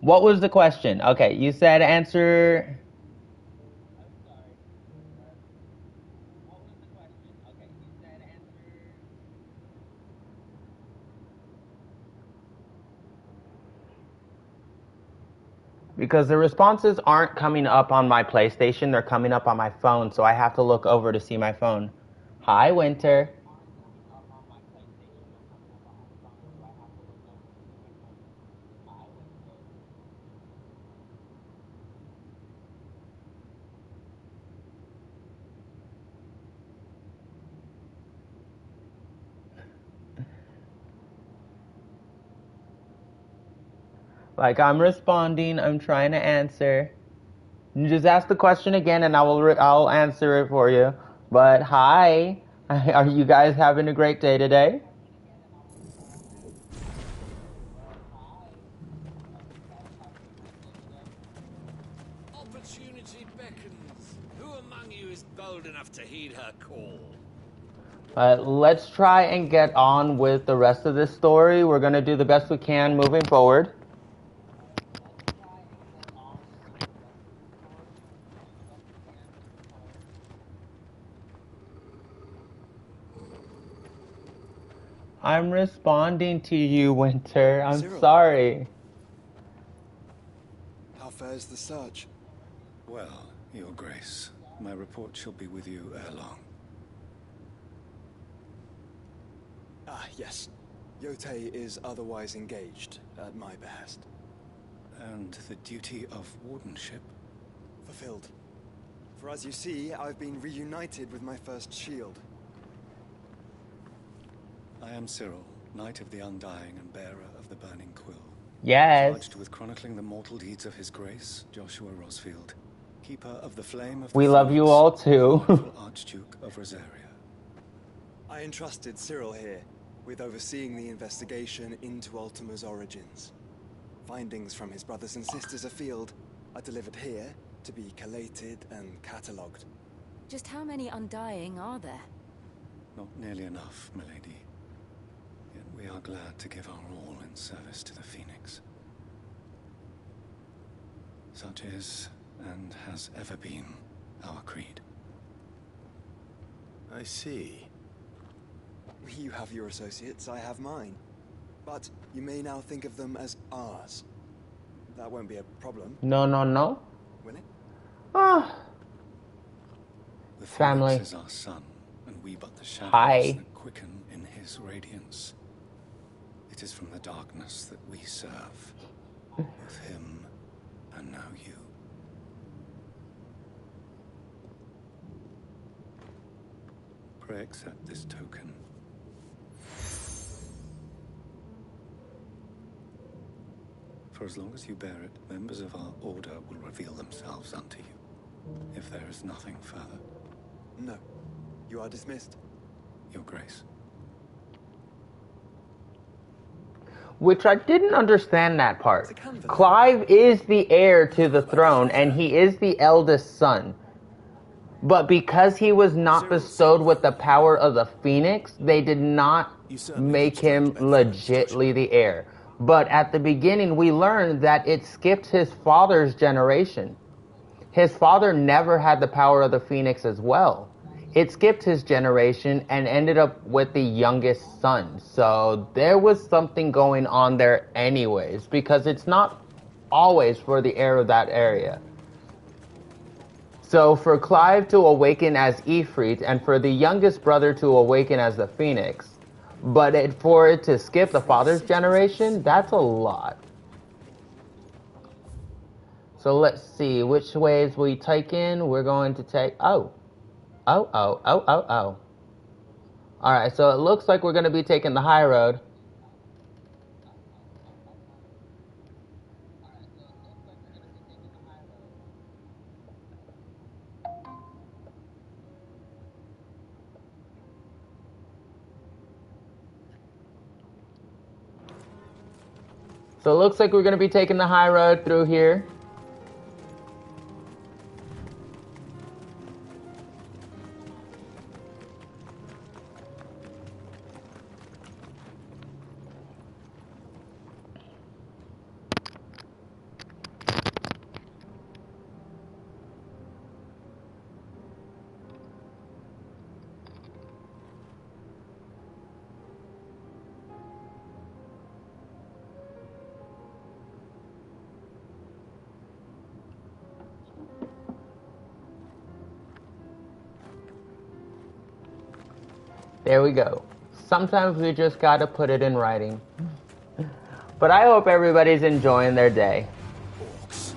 what was the question? Okay, you said answer. Because the responses aren't coming up on my PlayStation, they're coming up on my phone, so I have to look over to see my phone. Hi, Winter. Like, I'm responding, I'm trying to answer. You just ask the question again and I'll answer it for you. But hi, are you guys having a great day today? Opportunity beckons. Who among you is bold enough to heed her call? Let's try and get on with the rest of this story. We're going to do the best we can moving forward. I'm responding to you, Winter. I'm Cyril. sorry. How fares the search? Well, Your Grace, my report shall be with you ere long. Ah, yes. Yotei is otherwise engaged, at my behest. And the duty of wardenship? Fulfilled. For as you see, I've been reunited with my first shield. I am Cyril, Knight of the Undying and bearer of the Burning Quill. Yes. Charged with chronicling the mortal deeds of His Grace, Joshua Rosfield, keeper of the flame of the We love you all too. Archduke of Rosaria. I entrusted Cyril here with overseeing the investigation into Ultima's origins. Findings from his brothers and sisters afield are delivered here to be collated and catalogued. Just how many Undying are there? Not nearly enough, milady. Yet we are glad to give our all in service to the Phoenix. Such is, and has ever been, our creed. I see. You have your associates, I have mine. But you may now think of them as ours. That won't be a problem. No. Will it? Ah. The Family. Phoenix is our sun, and we but the shadows Hi. that quicken in his radiance. It is from the darkness that we serve. Both him and now you. Pray accept this token. For as long as you bear it, members of our order will reveal themselves unto you. if there is nothing further. No. You are dismissed. Your Grace. Which I didn't understand that part. Clive is the heir to the throne, and he is the eldest son. But because he was not bestowed with the power of the Phoenix, they did not make him legitly the heir. But at the beginning, we learned that it skipped his father's generation. His father never had the power of the Phoenix as well. It skipped his generation and ended up with the youngest son. So there was something going on there anyways, because it's not always for the heir of that area. So for Clive to awaken as Ifrit and for the youngest brother to awaken as the Phoenix, but for it to skip the father's generation, that's a lot. So let's see, which ways we take in? We're going to take, oh. Alright, so it looks like we're going to be taking the high road. So it looks like we're going to be taking the high road through here. There we go. Sometimes we just gotta put it in writing. But I hope everybody's enjoying their day. Orcs.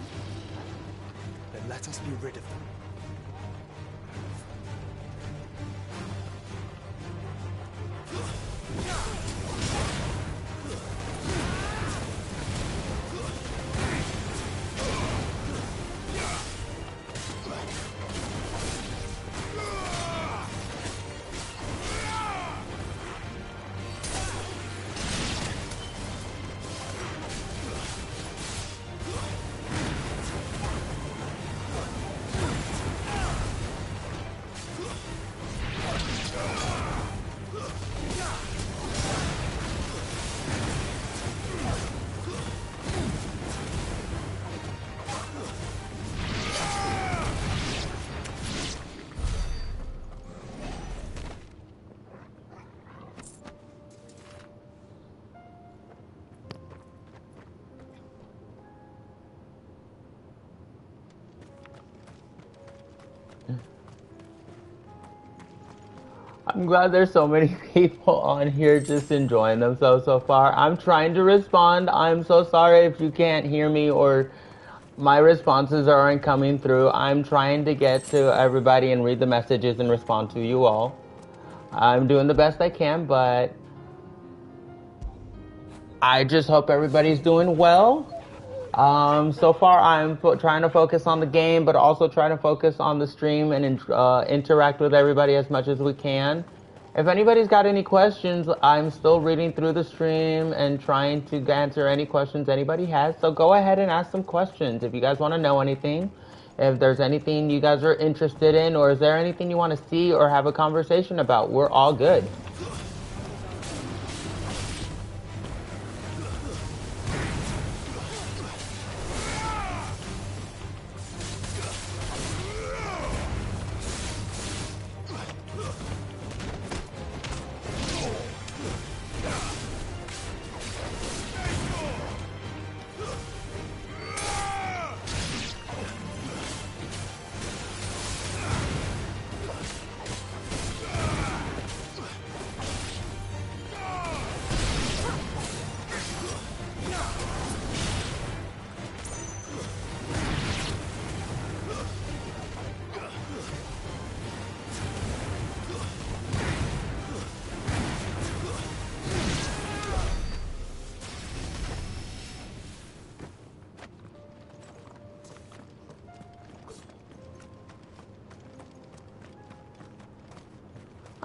Then let us be rid of them. I'm glad there's so many people on here just enjoying themselves so far. I'm trying to respond. I'm so sorry if you can't hear me or my responses aren't coming through. I'm trying to get to everybody and read the messages and respond to you all. I'm doing the best I can, but I just hope everybody's doing well. So far, I'm trying to focus on the game, but also trying to focus on the stream and interact with everybody as much as we can. If anybody's got any questions, I'm still reading through the stream and trying to answer any questions anybody has. So go ahead and ask some questions if you guys want to know anything. If there's anything you guys are interested in, or is there anything you want to see or have a conversation about, we're all good.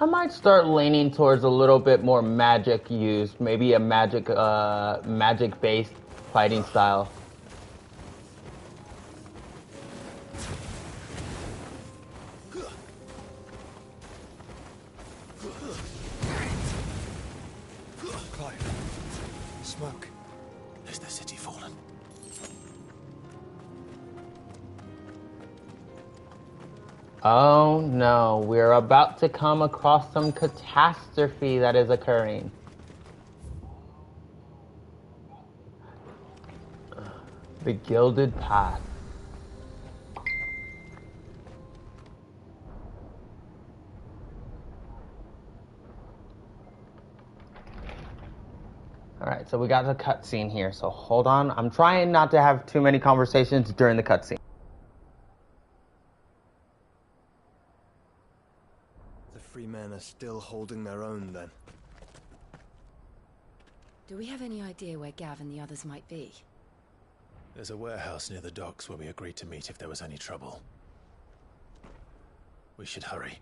I might start leaning towards a little bit more magic used, maybe a magic-based fighting style. Clive, smoke. Is the city fallen? Oh no, we're about to come across some catastrophe that is occurring. The Gilded Path. Alright, so we got the cutscene here, so hold on. I'm trying not to have too many conversations during the cutscene. The free men are still holding their own, then. Do we have any idea where Gav and the others might be? There's a warehouse near the docks where we agreed to meet if there was any trouble. We should hurry.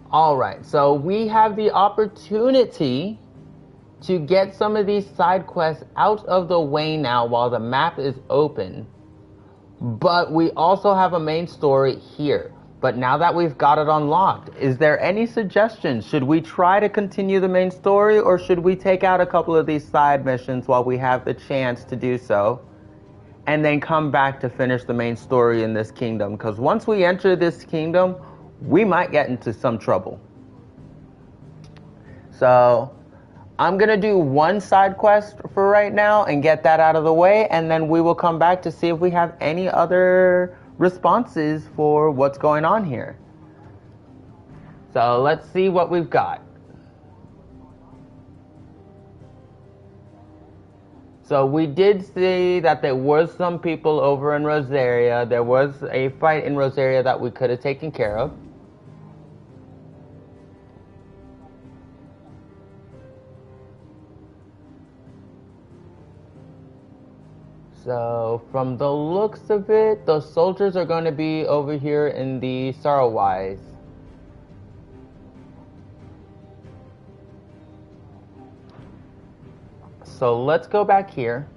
Alright, so we have the opportunity to get some of these side quests out of the way now while the map is open. But we also have a main story here. But now that we've got it unlocked, is there any suggestions? Should we try to continue the main story, or should we take out a couple of these side missions while we have the chance to do so, and then come back to finish the main story in this kingdom? Because once we enter this kingdom, we might get into some trouble. So I'm going to do one side quest for right now and get that out of the way, and then we will come back to see if we have any other responses for what's going on here. So let's see what we've got. So we did see that there was some people over in Rosaria. There was a fight in Rosaria that we could have taken care of. So from the looks of it, the soldiers are going to be over here in the Sorrowwise. So let's go back here,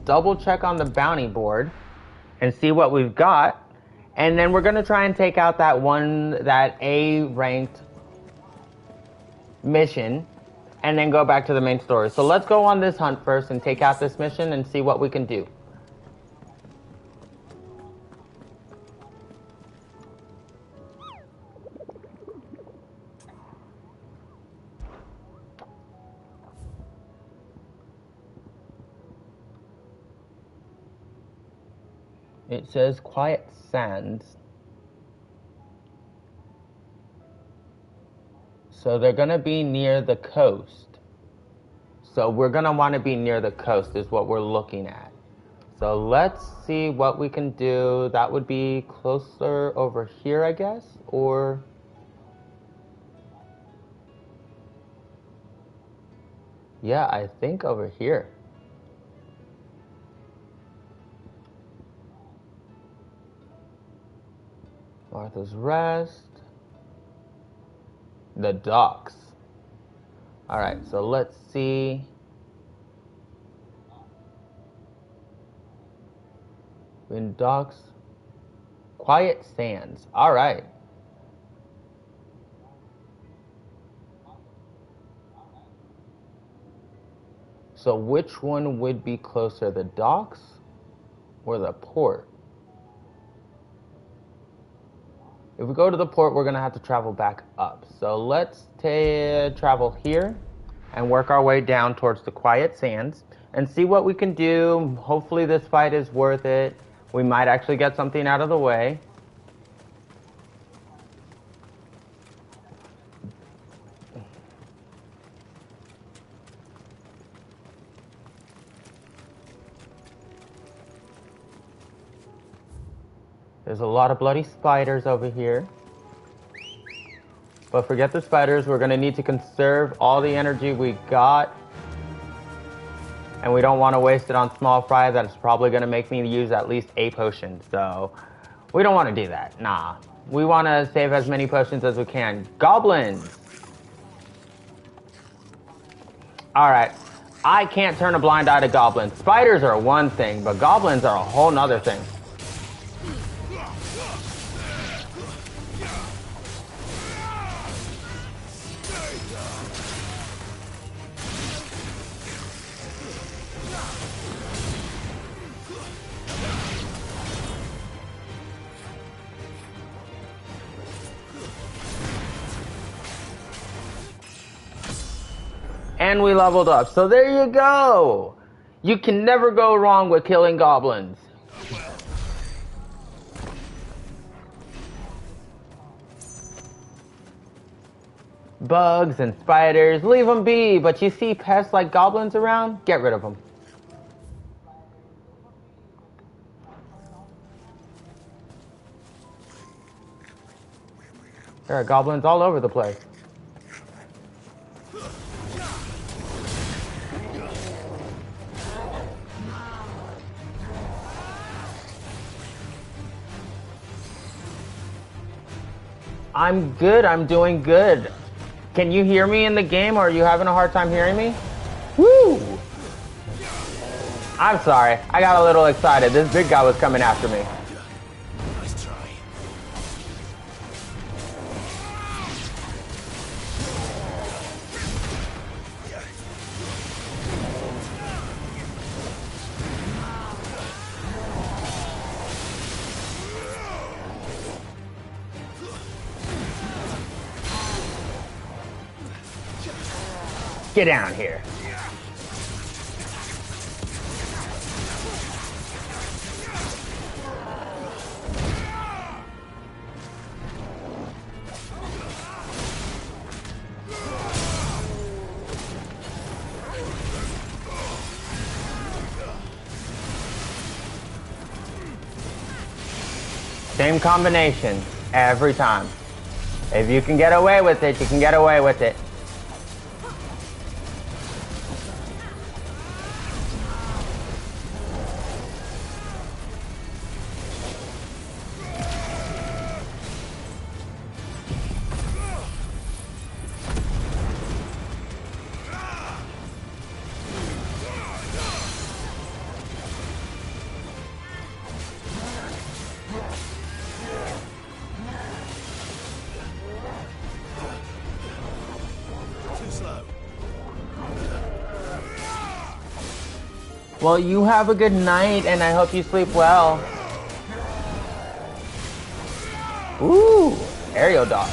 double check on the bounty board, and see what we've got. And then we're going to try and take out that A-ranked mission, and then go back to the main story. So let's go on this hunt first and take out this mission and see what we can do. It says Quiet Sands. So they're going to be near the coast. So we're going to want to be near the coast is what we're looking at. So let's see what we can do. That would be closer over here, I guess, or... yeah, I think over here. Martha's Rest. The docks. Alright, so let's see. Wind docks. Quiet Sands. Alright. So which one would be closer, the docks or the port? If we go to the port, we're going to have to travel back up. So let's travel here and work our way down towards the Quiet Sands and see what we can do. Hopefully this fight is worth it. We might actually get something out of the way. There's a lot of bloody spiders over here. But forget the spiders, we're going to need to conserve all the energy we got. And we don't want to waste it on small fry. That's probably going to make me use at least a potion. So we don't want to do that. Nah. We want to save as many potions as we can. Goblins! Alright. I can't turn a blind eye to goblins. Spiders are one thing, but goblins are a whole nother thing. And we leveled up. So there you go. You can never go wrong with killing goblins. Bugs and spiders, leave them be. But you see pests like goblins around, get rid of them. There are goblins all over the place. I'm good, I'm doing good. Can you hear me in the game, or are you having a hard time hearing me? Woo! I'm sorry, I got a little excited. This big guy was coming after me. Nice try. Get down here. Same combination every time. If you can get away with it, you can get away with it. Well, you have a good night, and I hope you sleep well. Ooh, aerial dog.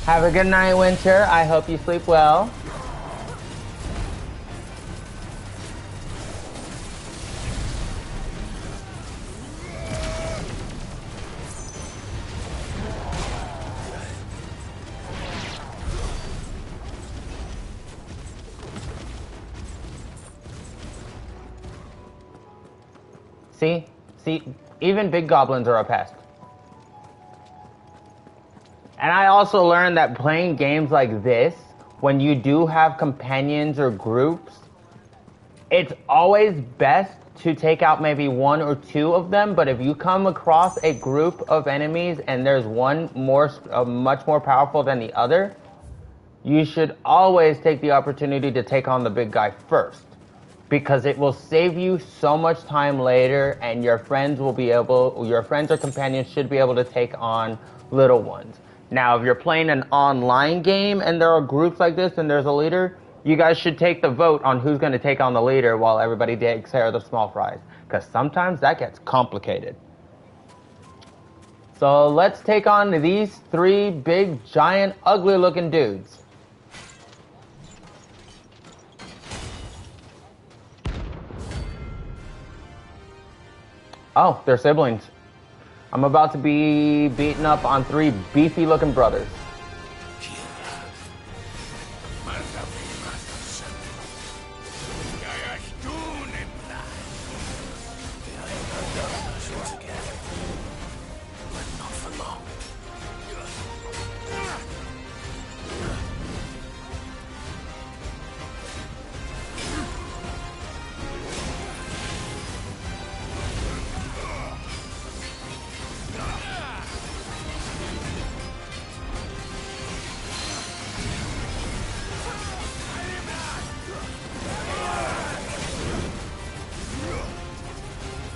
Have a good night, Winter. I hope you sleep well. See, even big goblins are a pest. And I also learned that playing games like this, when you do have companions or groups, it's always best to take out maybe one or two of them, but if you come across a group of enemies and there's one much more powerful than the other, you should always take the opportunity to take on the big guy first, because it will save you so much time later, and your friends or companions should be able to take on little ones. Now, if you're playing an online game and there are groups like this and there's a leader, you guys should take the vote on who's going to take on the leader while everybody takes care of the small fries, because sometimes that gets complicated. So let's take on these three big, giant, ugly-looking dudes. Oh, they're siblings. I'm about to be beaten up on three beefy-looking brothers.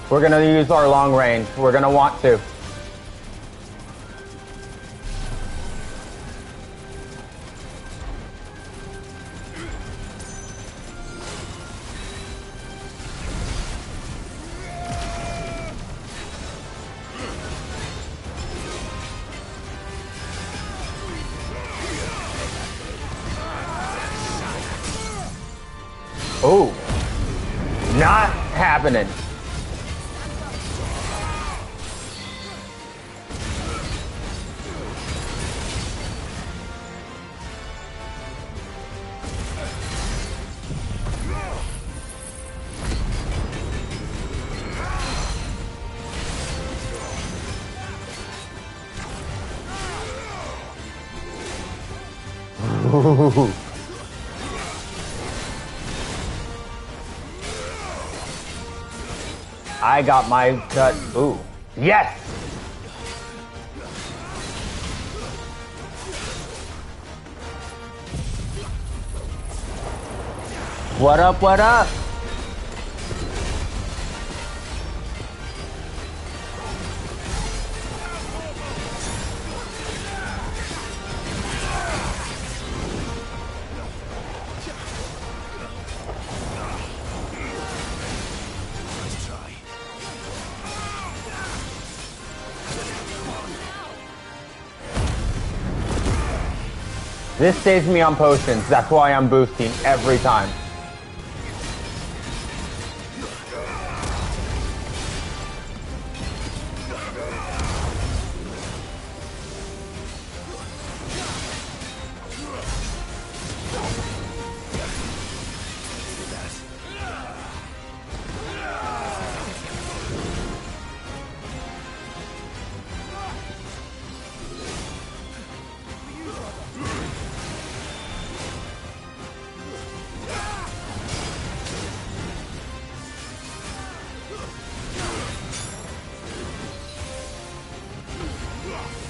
We're gonna use our long range. We're gonna want to. Oh, not happening. I got my cut. Ooh. Yes! What up, what up? This saves me on potions. That's why I'm boosting every time.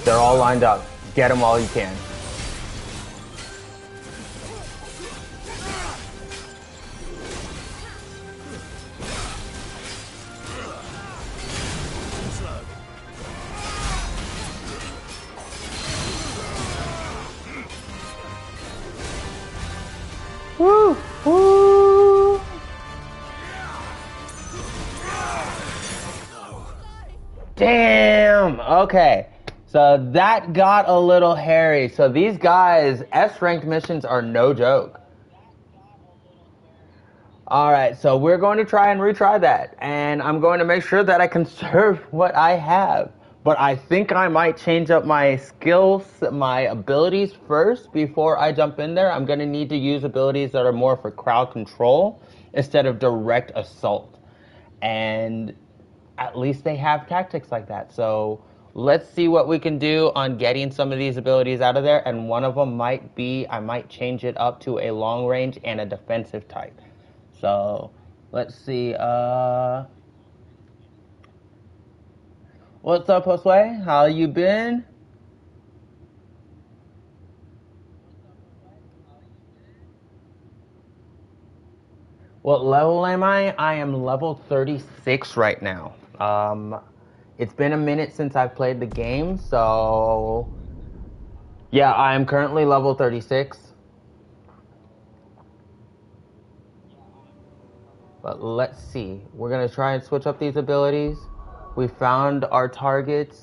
They're all lined up. Get them while you can. Woo! Woo! Damn! Okay. So that got a little hairy. So these guys, S-ranked missions are no joke. Alright, so we're going to try and retry that. And I'm going to make sure that I conserve what I have. But I think I might change up my skills, my abilities first before I jump in there. I'm going to need to use abilities that are more for crowd control instead of direct assault. And at least they have tactics like that. So let's see what we can do on getting some of these abilities out of there. And one of them might be, I might change it up to a long range and a defensive type. So let's see. What's up, Josue? How you been? What level am I? I am level 36 right now. It's been a minute since I've played the game, so yeah, I am currently level 36. But let's see. We're gonna try and switch up these abilities. We found our targets.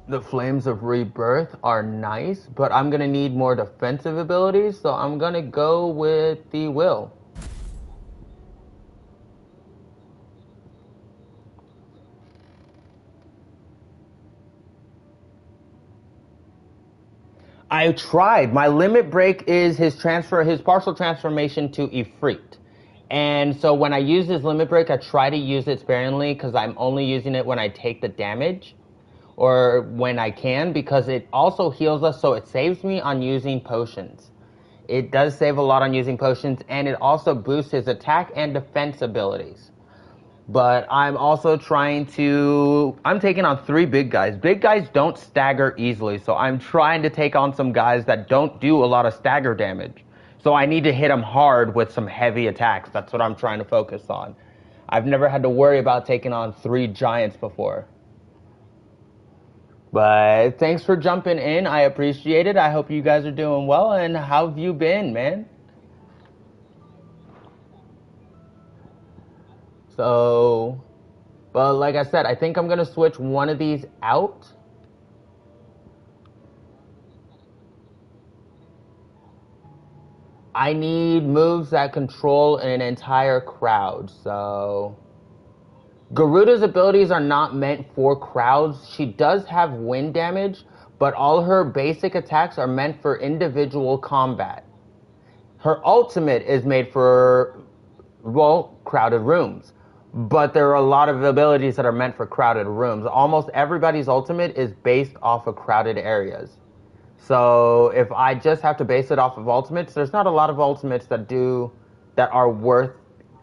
The Flames of Rebirth are nice, but I'm gonna need more defensive abilities, so I'm gonna go with the Will. I tried. My limit break is his partial transformation to Ifrit. And so when I use his limit break, I try to use it sparingly because I'm only using it when I take the damage or when I can, because it also heals us, so it saves me on using potions. It does save a lot on using potions, and it also boosts his attack and defense abilities. But I'm also I'm taking on 3 big guys. Big guys don't stagger easily, so I'm trying to take on some guys that don't do a lot of stagger damage. So I need to hit them hard with some heavy attacks. That's what I'm trying to focus on. I've never had to worry about taking on 3 giants before. But thanks for jumping in. I appreciate it. I hope you guys are doing well. And how have you been, man? So, but like I said, I think I'm going to switch one of these out. I need moves that control an entire crowd, so Garuda's abilities are not meant for crowds. She does have wind damage, but all her basic attacks are meant for individual combat. Her ultimate is made for, well, crowded rooms. But there are a lot of abilities that are meant for crowded rooms. Almost everybody's ultimate is based off of crowded areas. So if I just have to base it off of ultimates, there's not a lot of ultimates that are worth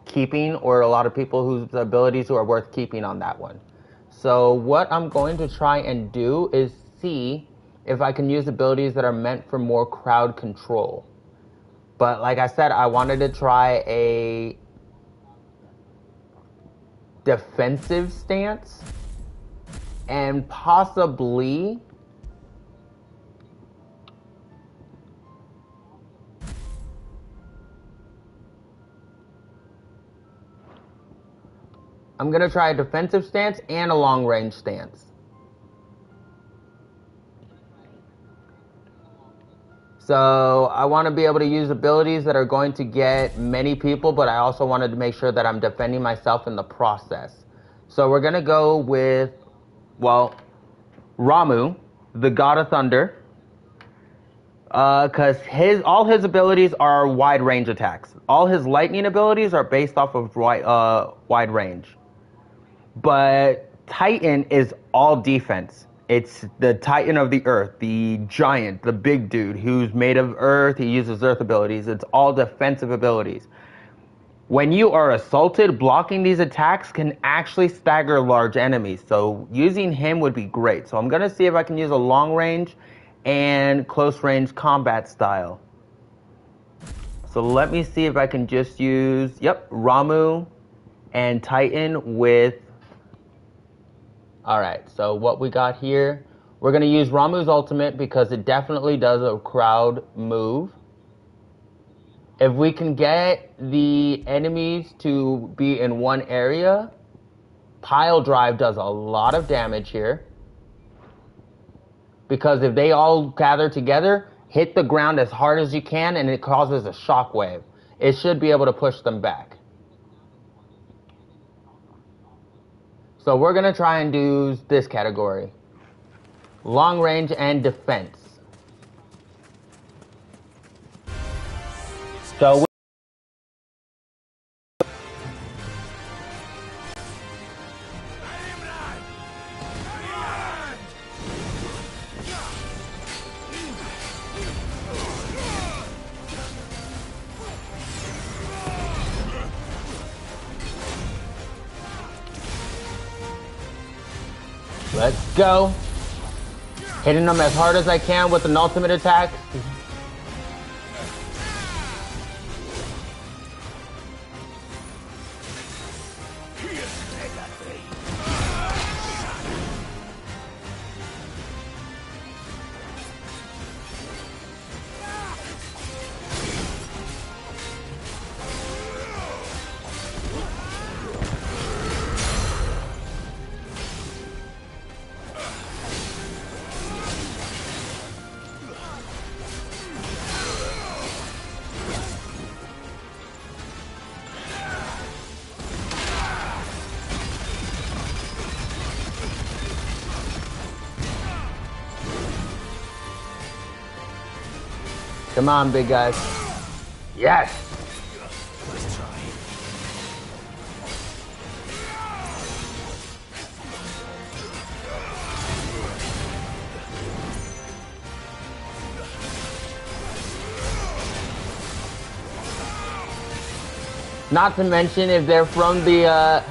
keeping, or a lot of people whose abilities who are worth keeping on that one. So what I'm going to try and do is see if I can use abilities that are meant for more crowd control. But like I said, I wanted to try a defensive stance and possibly I'm going to try a defensive stance and a long range stance. So I want to be able to use abilities that are going to get many people, but I also wanted to make sure that I'm defending myself in the process. So we're going to go with, well, Ramuh, the God of Thunder, because all his abilities are wide range attacks. All his lightning abilities are based off of wide range. But Titan is all defense. It's the Titan of the Earth, the giant, the big dude who's made of earth. He uses earth abilities. It's all defensive abilities. When you are assaulted, blocking these attacks can actually stagger large enemies. So using him would be great. So I'm going to see if I can use a long range and close range combat style. So let me see if I can just use, Ramuh and Titan with... Alright, so what we got here, we're going to use Ramuh's ultimate because it definitely does a crowd move. If we can get the enemies to be in one area, pile drive does a lot of damage here. Because if they all gather together, hit the ground as hard as you can, and it causes a shockwave. It should be able to push them back. So we're going to try and do this category. Long range and defense. So let's go. Hitting them as hard as I can with an ultimate attack. Come on, big guys. Yes! Let's try. Not to mention if they're from the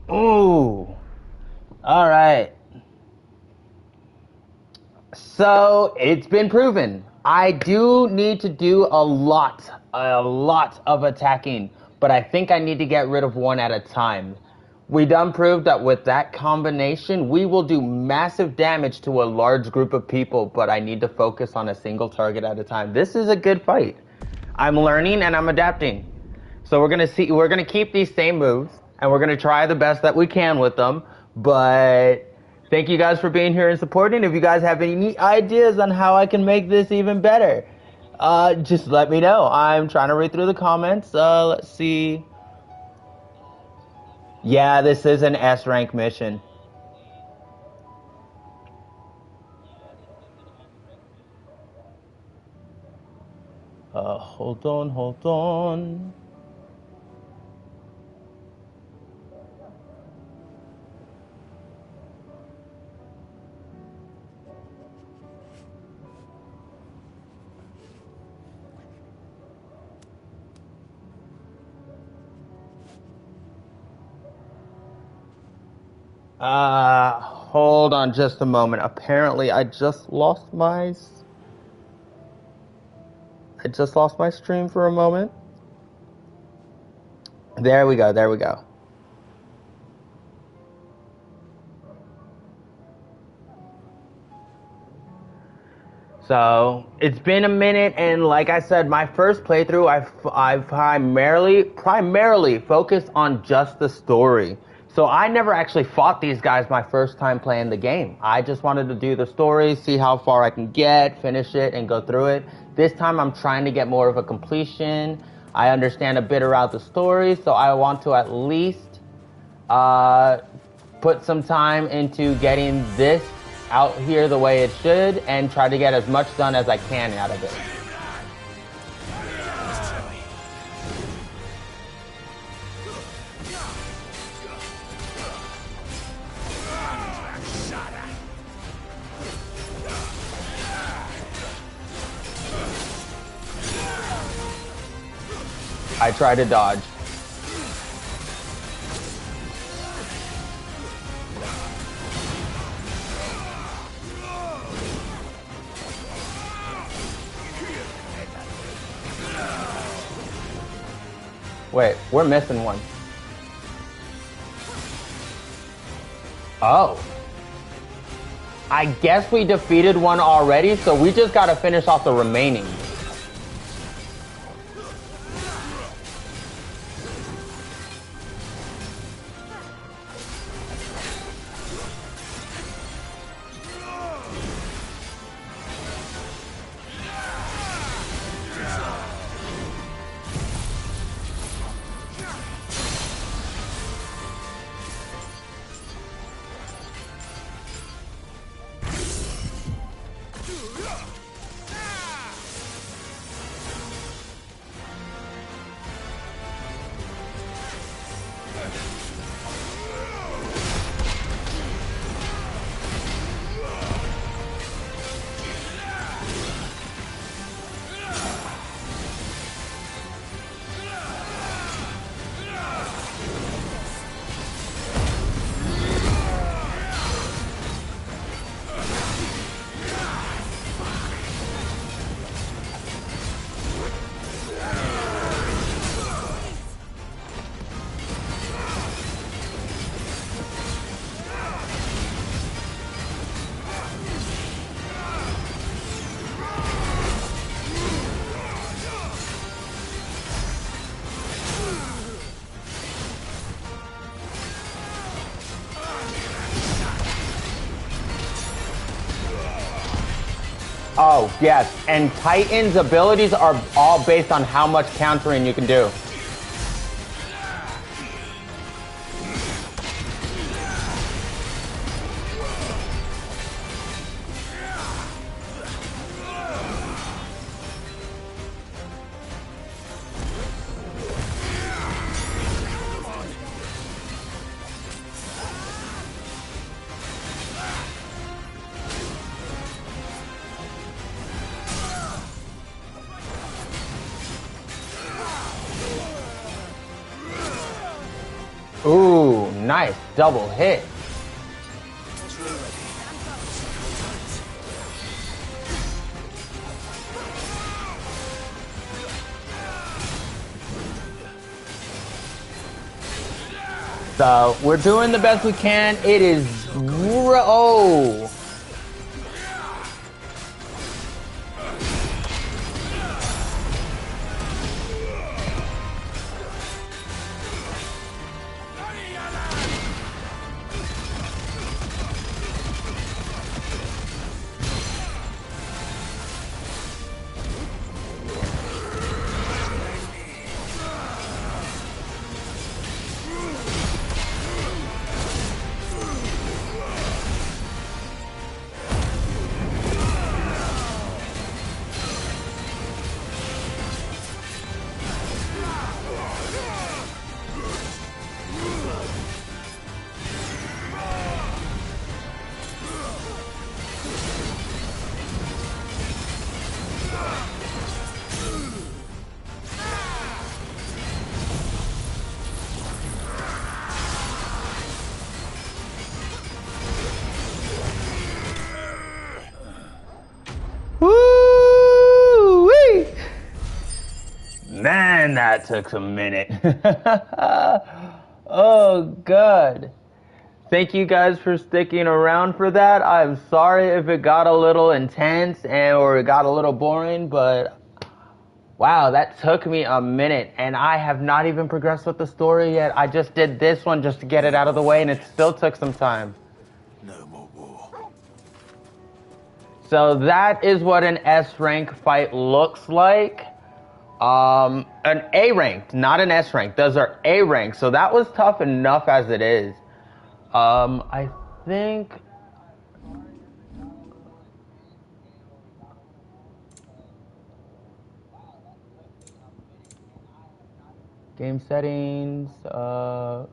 Ooh. All right. So it's been proven. I do need to do a lot of attacking, but I think I need to get rid of one at a time. We done proved that with that combination, we will do massive damage to a large group of people, but I need to focus on a single target at a time. This is a good fight. I'm learning and I'm adapting. So we're gonna keep these same moves, and we're gonna try the best that we can with them, but thank you guys for being here and supporting. If you guys have any ideas on how I can make this even better, just let me know. I'm trying to read through the comments. Let's see. Yeah, this is an S rank mission. Hold on. Hold on just a moment. Apparently, I just lost my stream for a moment. There we go. There we go. So it's been a minute, and like I said, my first playthrough, I've primarily focused on just the story. So I never actually fought these guys my first time playing the game. I just wanted to do the story, see how far I can get, finish it, and go through it. This time I'm trying to get more of a completion. I understand a bit around the story, so I want to at least put some time into getting this out here the way it should and try to get as much done as I can out of it. I try to dodge. Wait, we're missing one. Oh. I guess we defeated one already, so we just gotta finish off the remaining. Oh, yes, and Titan's abilities are all based on how much countering you can do. Ooh, nice double hit. So we're doing the best we can. It is oh. Man, that took a minute. Oh, God. Thank you guys for sticking around for that. I'm sorry if it got a little intense or it got a little boring, but wow, that took me a minute, and I have not even progressed with the story yet. I just did this one just to get it out of the way, and it still took some time. No more war. So that is what an S rank fight looks like. An A rank, not an S rank. Those are A rank. So that was tough enough as it is. I think game settings, all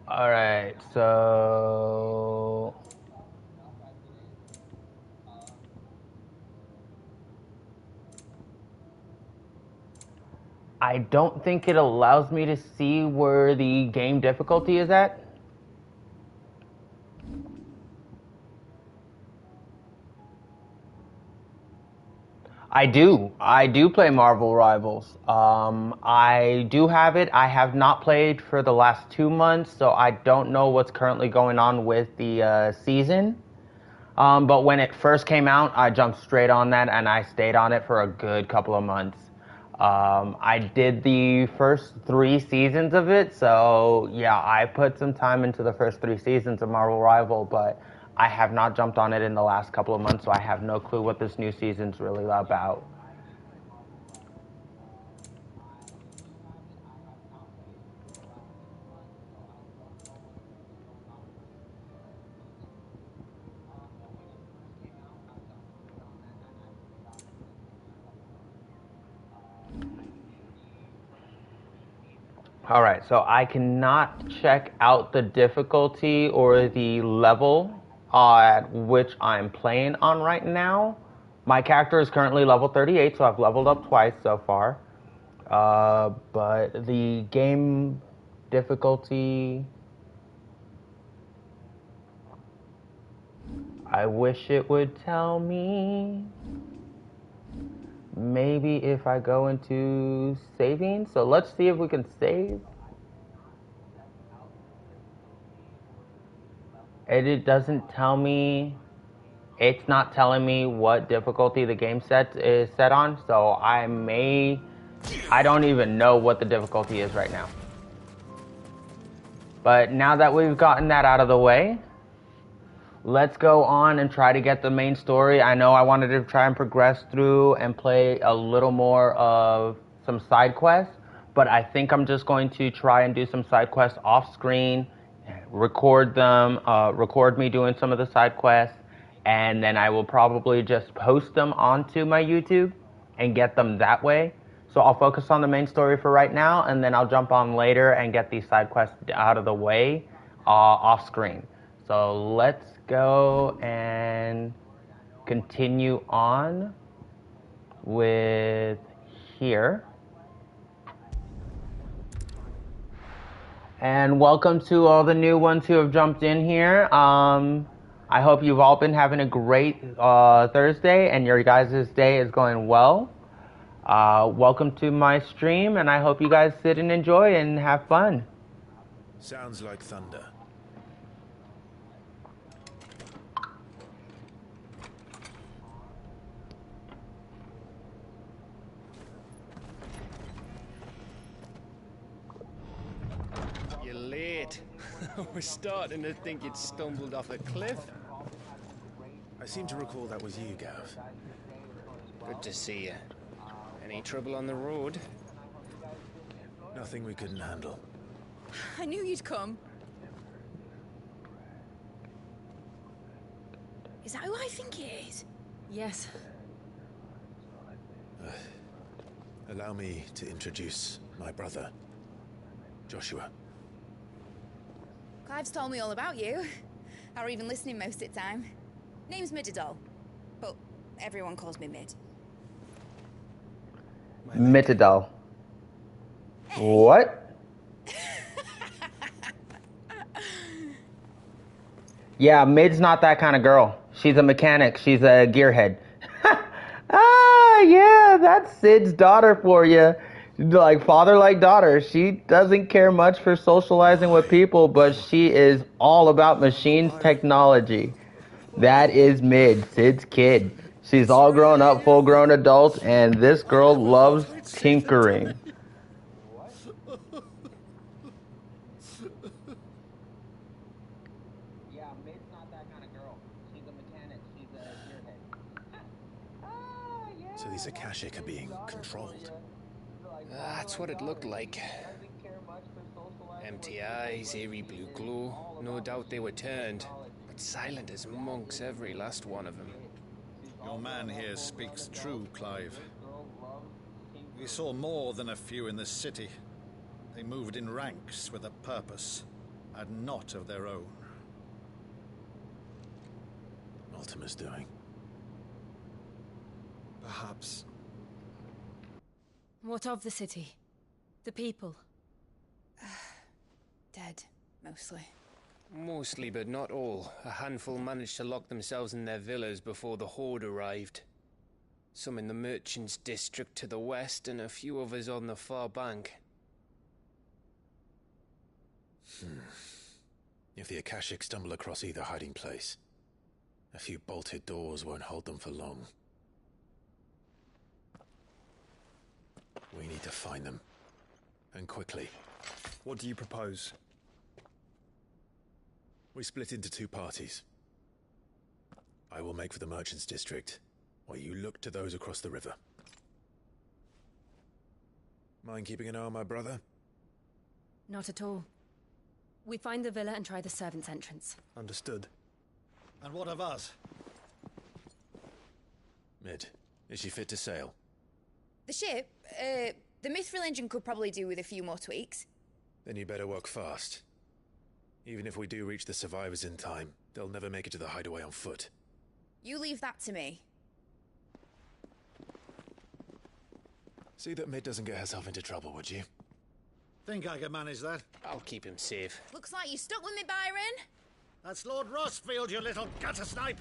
right, so I don't think it allows me to see where the game difficulty is at. I do play Marvel Rivals. I do have it. I have not played for the last 2 months, so I don't know what's currently going on with the season. But when it first came out, I jumped straight on that, and I stayed on it for a good couple of months. I did the first 3 seasons of it, so yeah, I put some time into the first 3 seasons of Marvel Rival, but I have not jumped on it in the last couple of months, so I have no clue what this new season's really about. All right, so I cannot check out the difficulty or the level at which I'm playing on right now. My character is currently level 38, so I've leveled up twice so far. But the game difficulty, I wish it would tell me. Maybe if I go into saving. So let's see if we can save. And it doesn't tell me. It's not telling me what difficulty the game is set on. So I don't even know what the difficulty is right now. But now that we've gotten that out of the way, let's go on and try to get the main story. I know I wanted to try and progress through and play a little more of some side quests, but I think I'm just going to try and do some side quests off screen, record them, record me doing some of the side quests, and then I will probably just post them onto my YouTube and get them that way. So I'll focus on the main story for right now, and then I'll jump on later and get these side quests out of the way off screen. So let's go and continue on with here. And welcome to all the new ones who have jumped in here. I hope you've all been having a great Thursday and your guys' day is going well. Welcome to my stream, and I hope you guys sit and enjoy and have fun. Sounds like thunder. You're late. We're starting to think you'd stumbled off a cliff. I seem to recall that was you, Gav. Good to see you. Any trouble on the road? Nothing we couldn't handle. I knew you'd come. Is that who I think it is? Yes. Allow me to introduce my brother, Joshua. Clive's told me all about you. Or even listening most of the time. Name's Mididol, but everyone calls me Mid. Mitadal. What? Yeah, Mid's not that kind of girl. She's a mechanic. She's a gearhead. Ah, yeah, that's Sid's daughter for you. Like father, like daughter. She doesn't care much for socializing with people, but she is all about machines technology. That is Mid, Sid's kid. She's all grown up, full grown adult, and this girl loves tinkering. So these Akashic are being controlled. That's what it looked like. Empty eyes, eerie blue glow. No doubt they were turned, but silent as monks, every last one of them. Your man here speaks true, Clive. We saw more than a few in the city. They moved in ranks with a purpose, and not of their own. Ultima's doing. Perhaps. What of the city? The people? Dead, mostly. Mostly, but not all. A handful managed to lock themselves in their villas before the Horde arrived. Some in the Merchants' District to the west, and a few others on the far bank. If the Akashic stumble across either hiding place, a few bolted doors won't hold them for long. We need to find them. And quickly. What do you propose? We split into two parties. I will make for the Merchants' District, while you look to those across the river. Mind keeping an eye on my brother? Not at all. We find the villa and try the servants' entrance. Understood. And what of us? Mid, is she fit to sail? The ship, the Mithril engine could probably do with a few more tweaks. Then you better work fast. Even if we do reach the survivors in time, they'll never make it to the hideaway on foot. You leave that to me. See that Mid doesn't get herself into trouble, would you? Think I can manage that? I'll keep him safe. Looks like you stuck with me, Byron. That's Lord Rossfield, you little gutter snipe!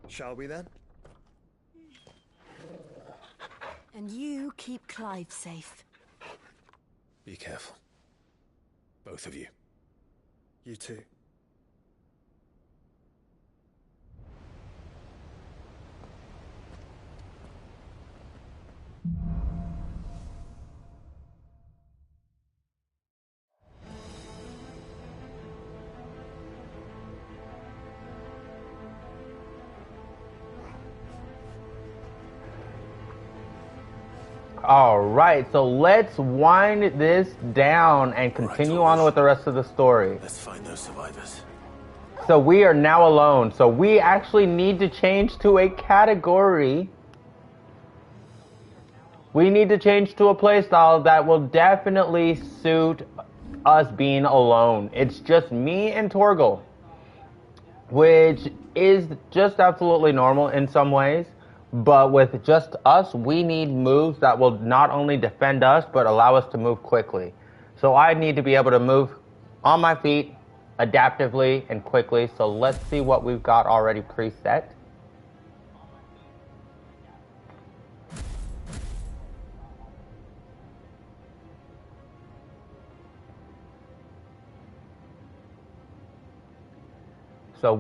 Shall we then? And you keep Clive safe. Be careful. Both of you. You too. All right, so let's wind this down and continue on with the rest of the story. Let's find those survivors. So we are now alone. So we actually need to change to a category. We need to change to a playstyle that will definitely suit us being alone. It's just me and Torgal, which is just absolutely normal in some ways. But with just us, we need moves that will not only defend us, but allow us to move quickly. So I need to be able to move on my feet, adaptively and quickly. So let's see what we've got already preset. So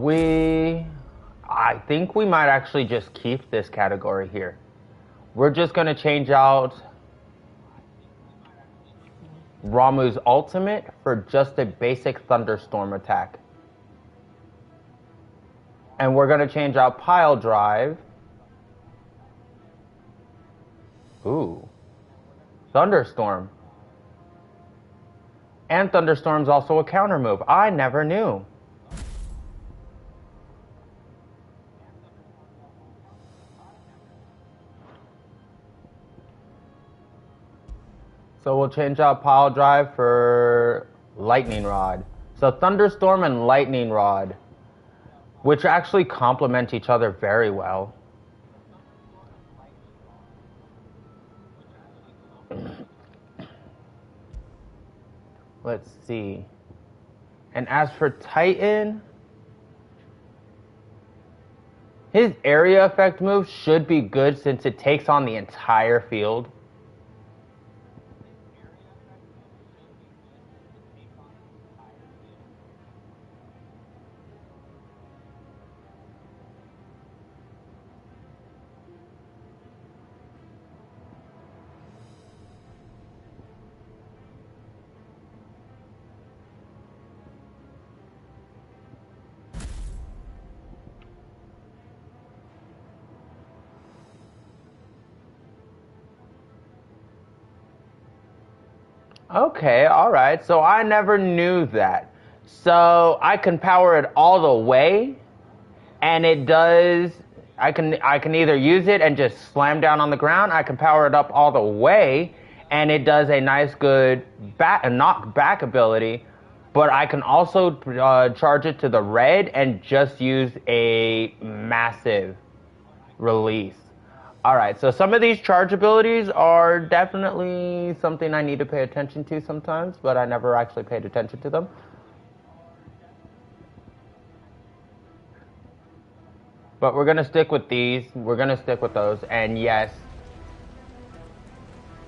I think we might actually just keep this category here. We're just going to change out Ramuh's ultimate for just a basic thunderstorm attack. And we're going to change out Pile Drive. Ooh. Thunderstorm. And Thunderstorm's also a counter move. I never knew. So we'll change out Pile Drive for Lightning Rod. So Thunderstorm and Lightning Rod, which actually complement each other very well. Let's see. And as for Titan, his area effect move should be good since it takes on the entire field. Okay, alright, so I never knew that. So I can power it all the way, and it does, I can either use it and just slam down on the ground, I can power it up all the way, and it does a nice good knock back ability, but I can also charge it to the red and just use a massive release. Alright, so some of these charge abilities are definitely something I need to pay attention to sometimes, but I never actually paid attention to them. But we're going to stick with these, we're going to stick with those, and yes,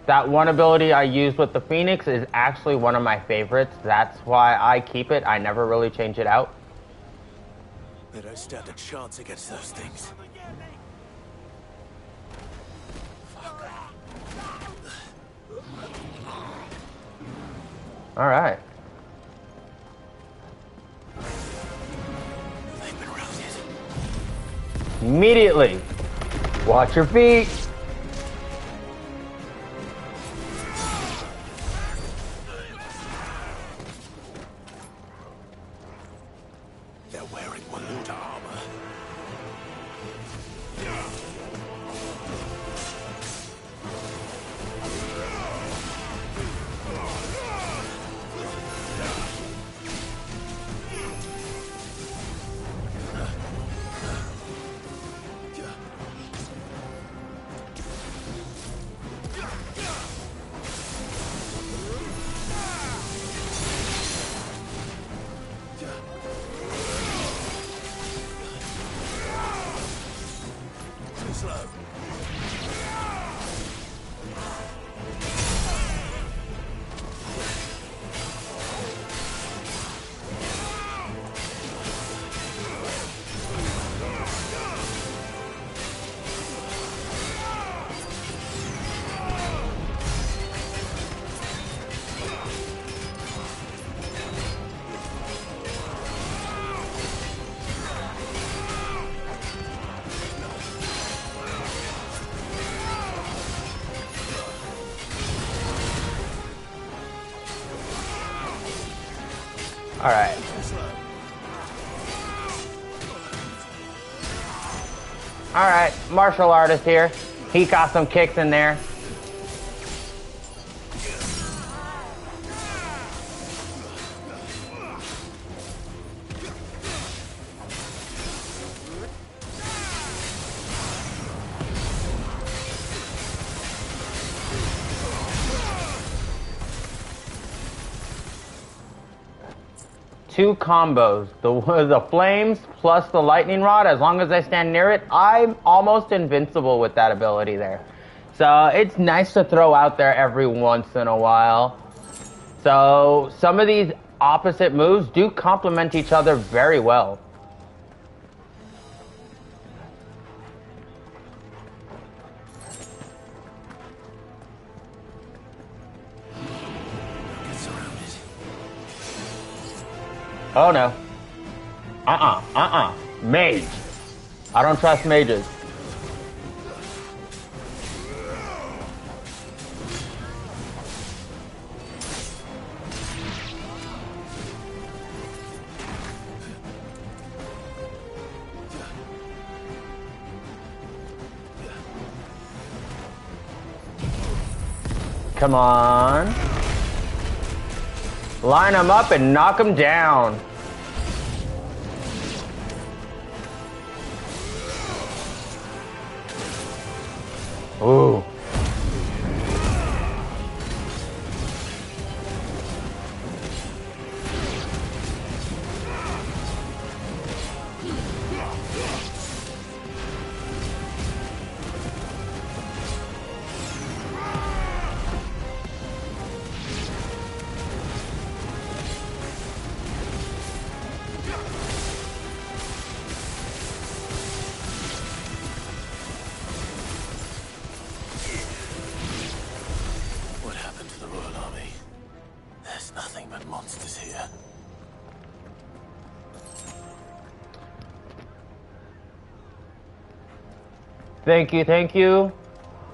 that one ability I used with the Phoenix is actually one of my favorites. That's why I keep it, I never really change it out. They don't stand a chance against those things. All right. They've been routed. Immediately. Watch your feet. They're wearing Waluda armor. All right. All right, martial artist here. He got some kicks in there. Two combos, the flames plus the lightning rod. As long as I stand near it, I'm almost invincible with that ability there. So it's nice to throw out there every once in a while. So some of these opposite moves do complement each other very well. Oh no. Mage. I don't trust mages. Come on. Line them up and knock them down. Ooh. Thank you, thank you.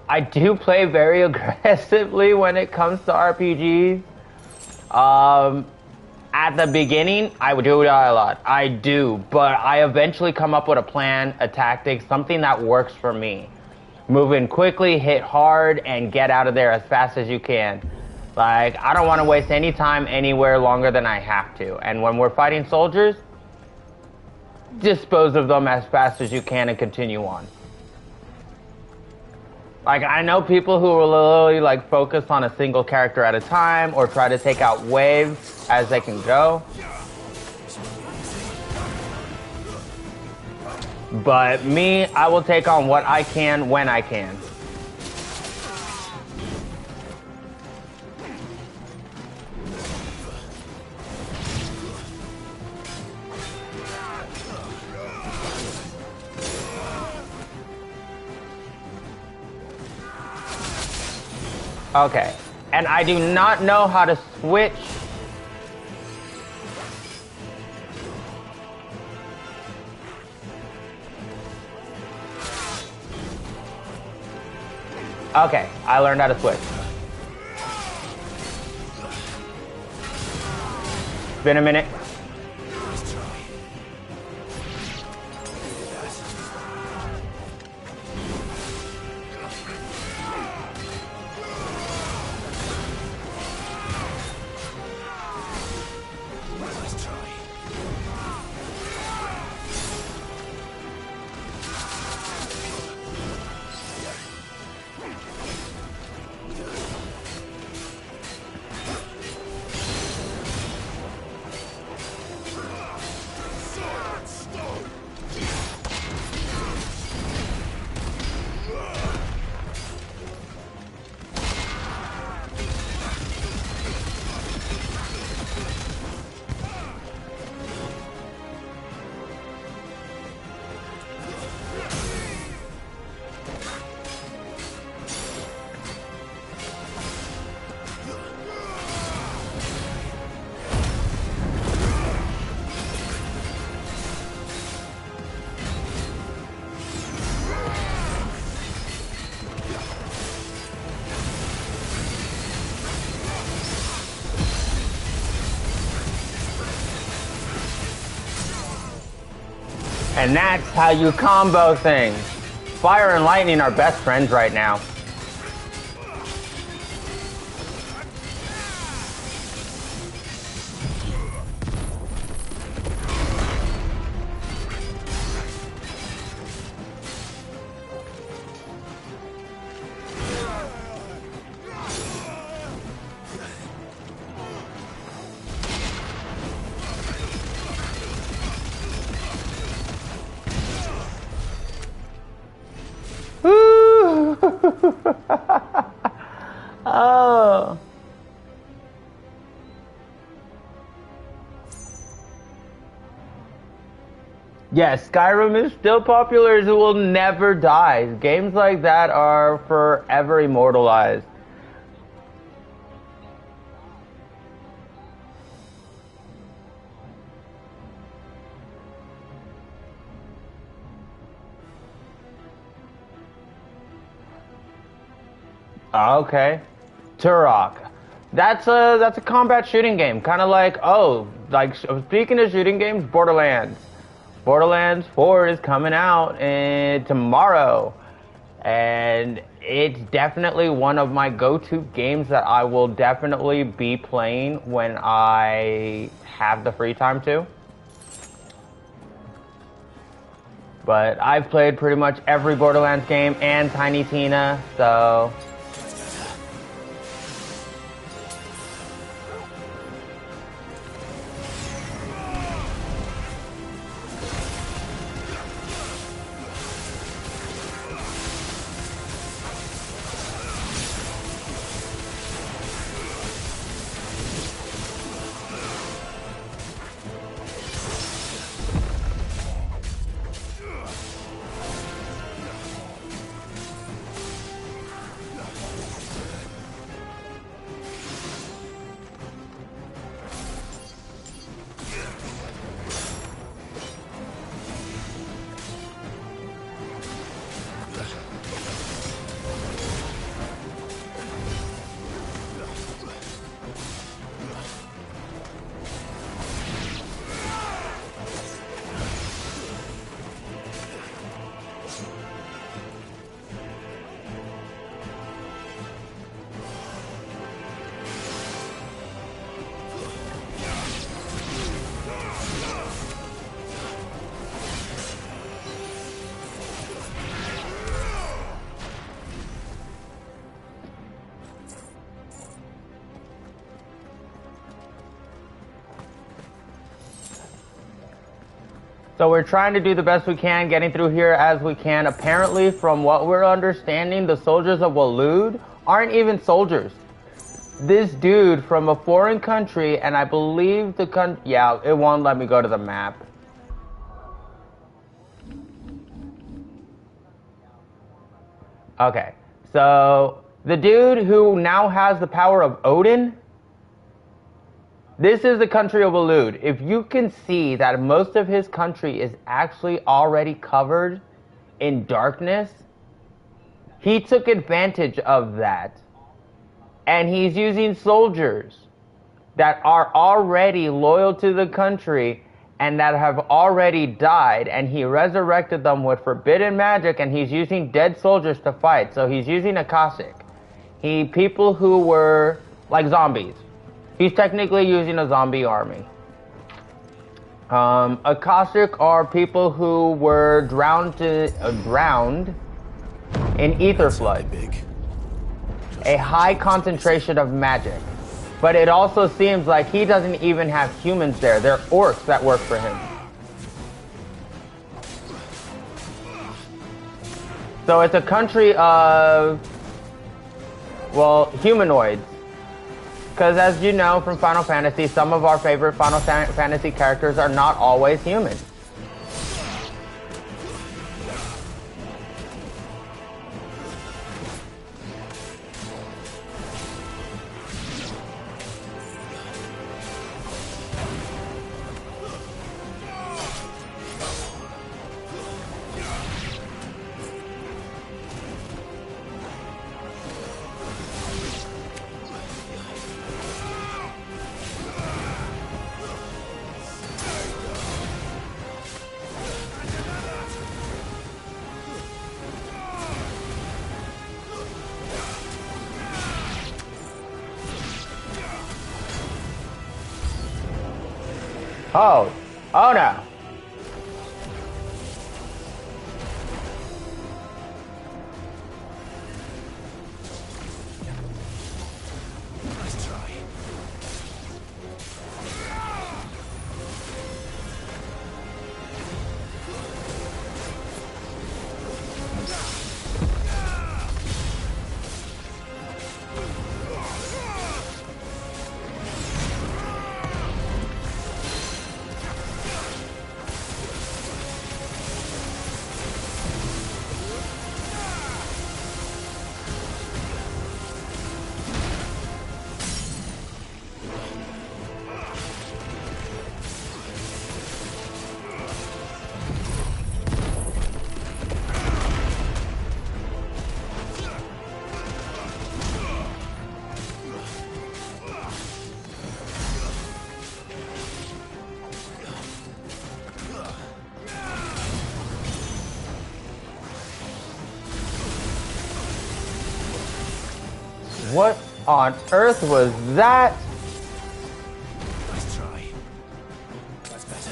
I do play very aggressively when it comes to RPGs. At the beginning, I would do it a lot. I do, but I eventually come up with a plan, a tactic, something that works for me. Move in quickly, hit hard, and get out of there as fast as you can. Like, I don't want to waste any time anywhere longer than I have to. And when we're fighting soldiers, dispose of them as fast as you can and continue on. Like, I know people who will literally, like, focus on a single character at a time or try to take out waves as they can go. But me, I will take on what I can when I can. Okay, and I do not know how to switch. Okay, I learned how to switch. It's been a minute. And that's how you combo things. Fire and lightning are best friends right now. Oh. Yes, Skyrim is still popular as it will never die. Games like that are forever immortalized. Okay. Turok. That's a combat shooting game. Kind of like, speaking of shooting games, Borderlands. Borderlands 4 is coming out tomorrow. And it's definitely one of my go-to games that I will definitely be playing when I have the free time to. But I've played pretty much every Borderlands game and Tiny Tina, so... So we're trying to do the best we can, getting through here as we can. Apparently, from what we're understanding, the soldiers of Waloed aren't even soldiers. This dude from a foreign country, and I believe yeah, it won't let me go to the map. Okay, so the dude who now has the power of Odin, this is the country of Waloed. If you can see that most of his country is actually already covered in darkness, he took advantage of that. And he's using soldiers that are already loyal to the country and that have already died, and he resurrected them with forbidden magic, and he's using dead soldiers to fight. So he's using Akashic. People who were like zombies. He's technically using a zombie army. Akashic are people who were drowned in ether flood. A high concentration of magic. But it also seems like he doesn't even have humans there. They're orcs that work for him. So it's a country of, well, humanoids. Because as you know from Final Fantasy, some of our favorite Final Fantasy characters are not always human. Oh, oh no. Nice try. What on earth was that? Nice try. That's better.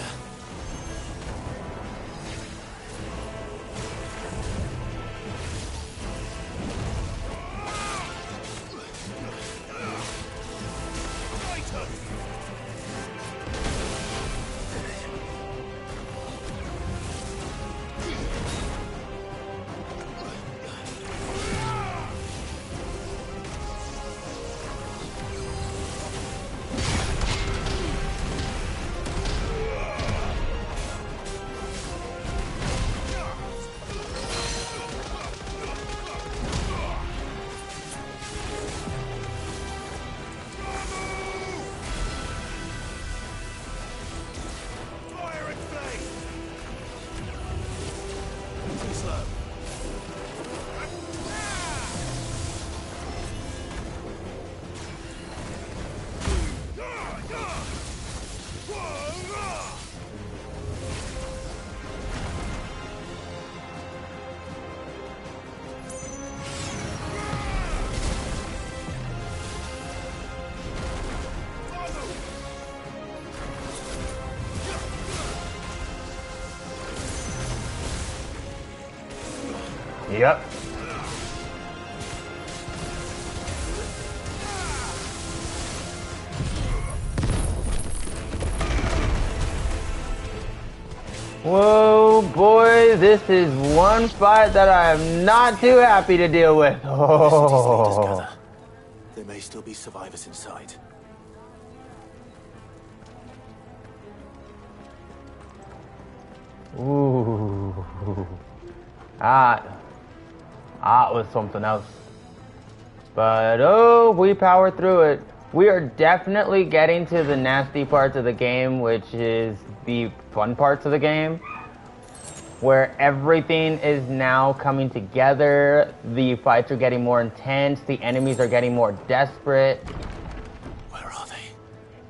Yep. Whoa, boy, this is one fight that I am not too happy to deal with. Oh. There may still be survivors inside. Ooh. That was something else. But oh, we power through it. We are definitely getting to the nasty parts of the game, which is the fun parts of the game, where everything is now coming together. The fights are getting more intense. The enemies are getting more desperate. Where are they?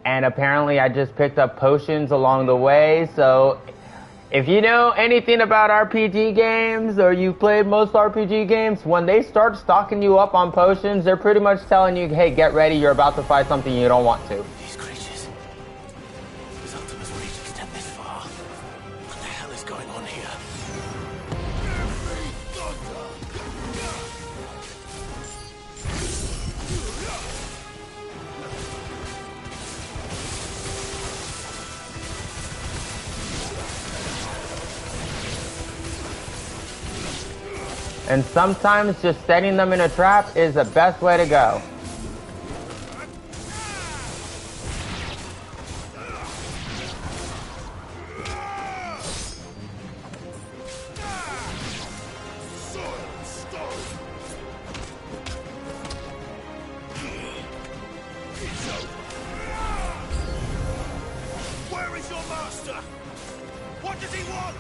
And apparently I just picked up potions along the way, so if you know anything about RPG games, or you played most RPG games, when they start stocking you up on potions, they're pretty much telling you, hey, get ready, you're about to fight something you don't want to. These creatures. Does Ultima's reach extend this far? What the hell is going on here? And sometimes just setting them in a trap is the best way to go. Where is your master? What does he want?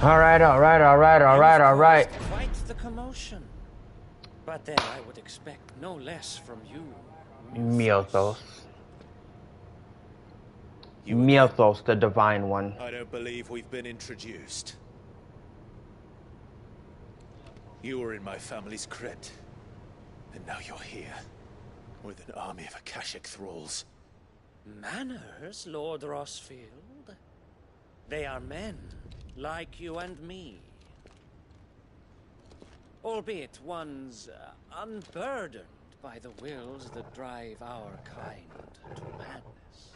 All right. Quite the commotion. But then I would expect no less from you. Miothos. Miothos, the Divine One. I don't believe we've been introduced. You were in my family's crypt, and now you're here, with an army of Akashic thralls. Manners, Lord Rosfield. They are men, like you and me. Albeit ones unburdened by the wills that drive our kind to madness.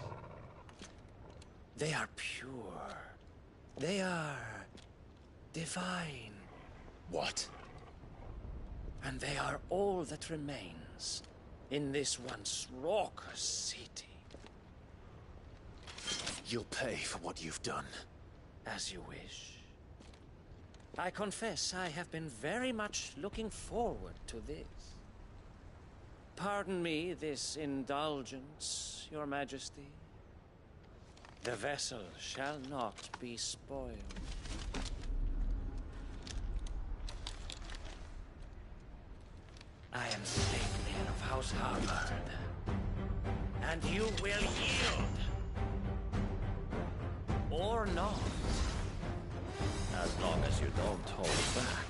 They are pure. They are divine. What? And they are all that remains in this once raucous city. You'll pay for what you've done. As you wish. I confess I have been very much looking forward to this. Pardon me this indulgence, Your Majesty. The vessel shall not be spoiled. I am Sleipnir of House Harvard, and you will yield. Or not. As long as you don't hold back.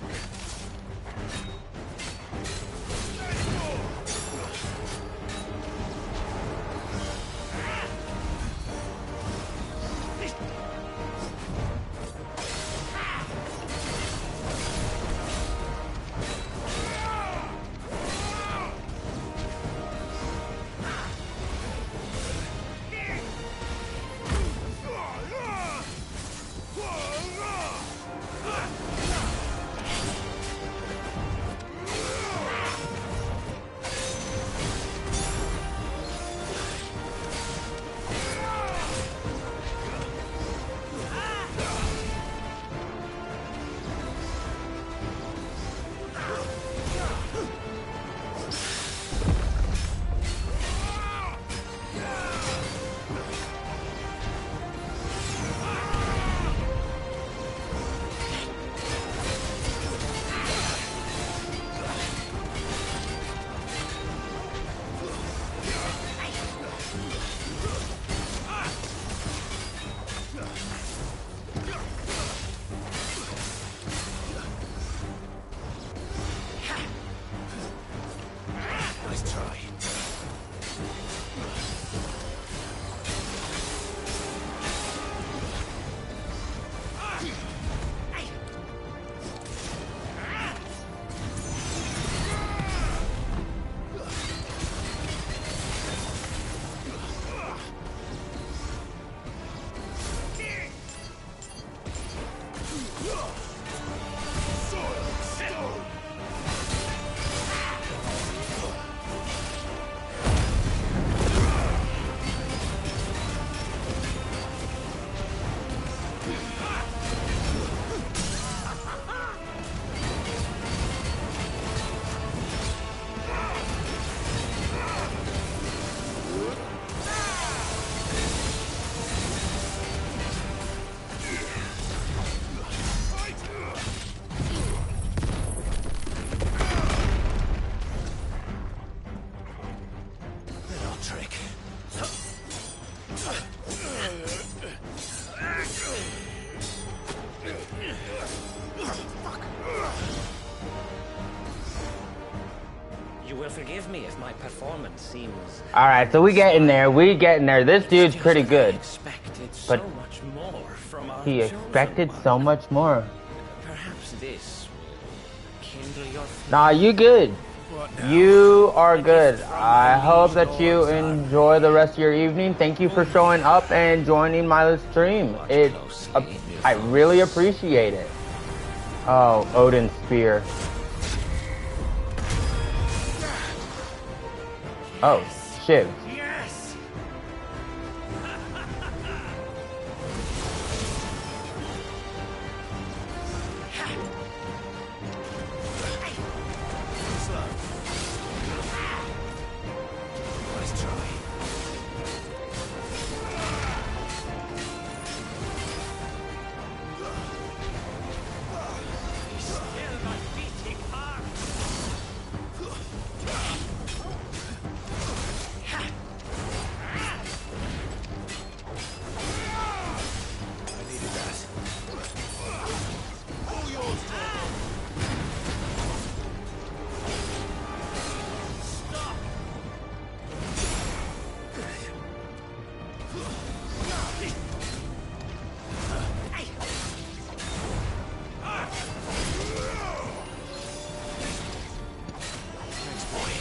will forgive me if my performance seems... Alright, so we getting there. This dude's pretty good. But so much more from our he chosen expected one. so much more. Perhaps this will kindle your... Nah, you good. You are good. I hope that you enjoy the rest of your evening. Thank you for showing up and joining my stream. I really appreciate it. Oh, Odin's spear. Oh, shiv. Yes! Nice try. Still my beating heart! I needed that. All yours, Torvald. Stop! Thanks, boy.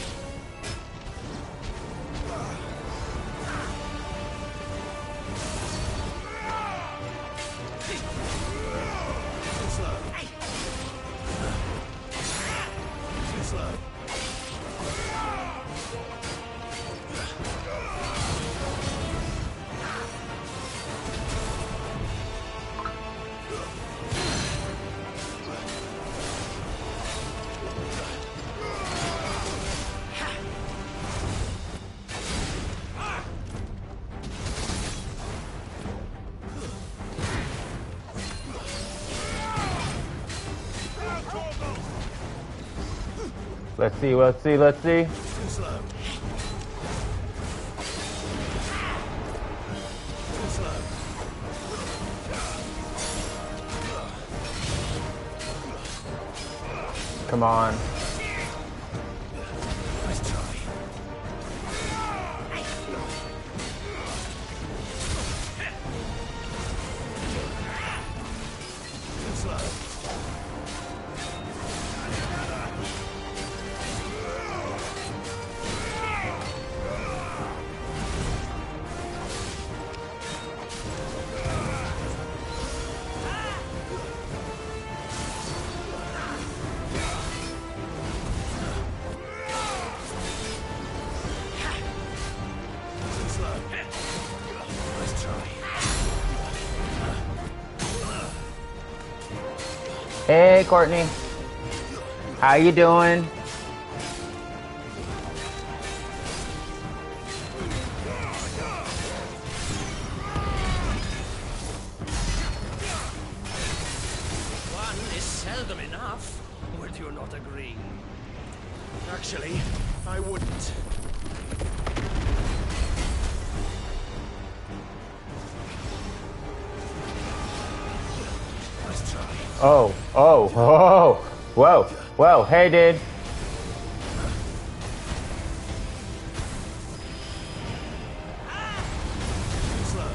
Too slow. Too slow. Let's see. Too slow. Too slow. Come on. Nice try. Too slow. Too slow. Nice try. Hey, Courtney. How you doing? One is seldom enough. Would you not agree? Actually, I wouldn't. Nice try. Whoa, hey, dude. Too slow.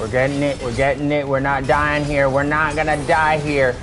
We're getting it. We're not dying here. We're not gonna die here.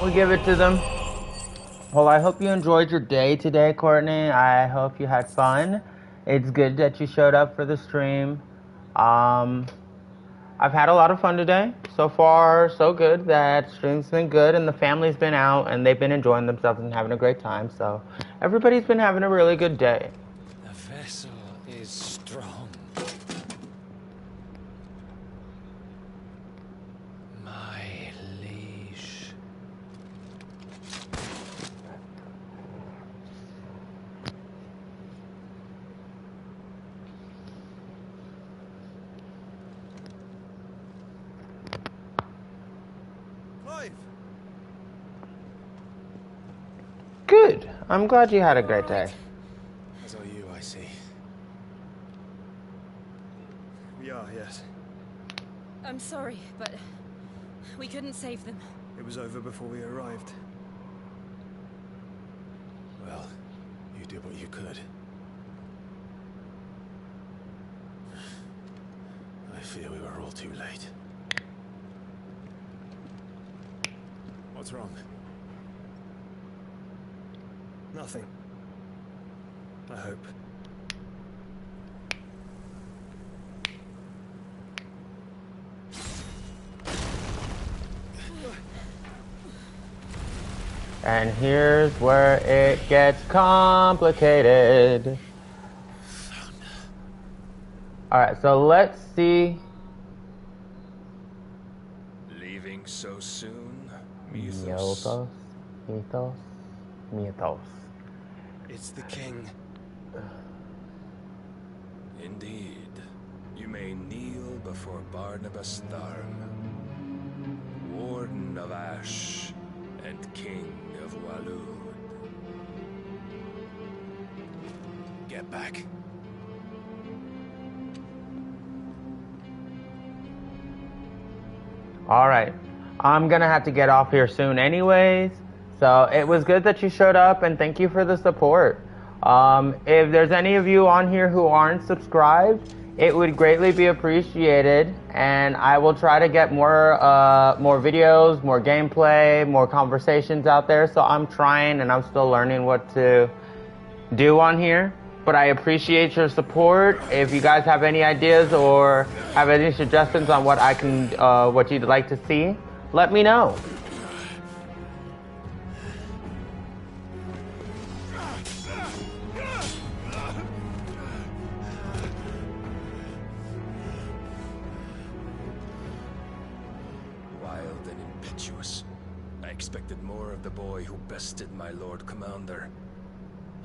We give it to them. Well, I hope you enjoyed your day today, Courtney. I hope you had fun. It's good that you showed up for the stream. I've had a lot of fun today. So far, so good. That stream's been good, and the family's been out, and they've been enjoying themselves and having a great time. So everybody's been having a really good day. The vessel is strong. My liege. Clive! Good. I'm glad you had a great day. As are you, I see. We are, yes. I'm sorry, but we couldn't save them. It was over before we arrived. Well, you did what you could. I fear we were all too late. What's wrong? Nothing. I hope. And here's where it gets complicated. Alright, so let's see. Leaving so soon, Mythos. It's the king. Indeed. You may kneel before Barnabas Tharm, Warden of Ash and King of Waloed. Get back. Alright. I'm gonna have to get off here soon anyways. So it was good that you showed up, and thank you for the support. If there's any of you on here who aren't subscribed, it would greatly be appreciated, and I will try to get more videos, more gameplay, more conversations out there. So I'm trying, and I'm still learning what to do on here. But I appreciate your support. If you guys have any ideas or have any suggestions on what I can, what you'd like to see, let me know. Wild and impetuous. I expected more of the boy who bested my Lord Commander.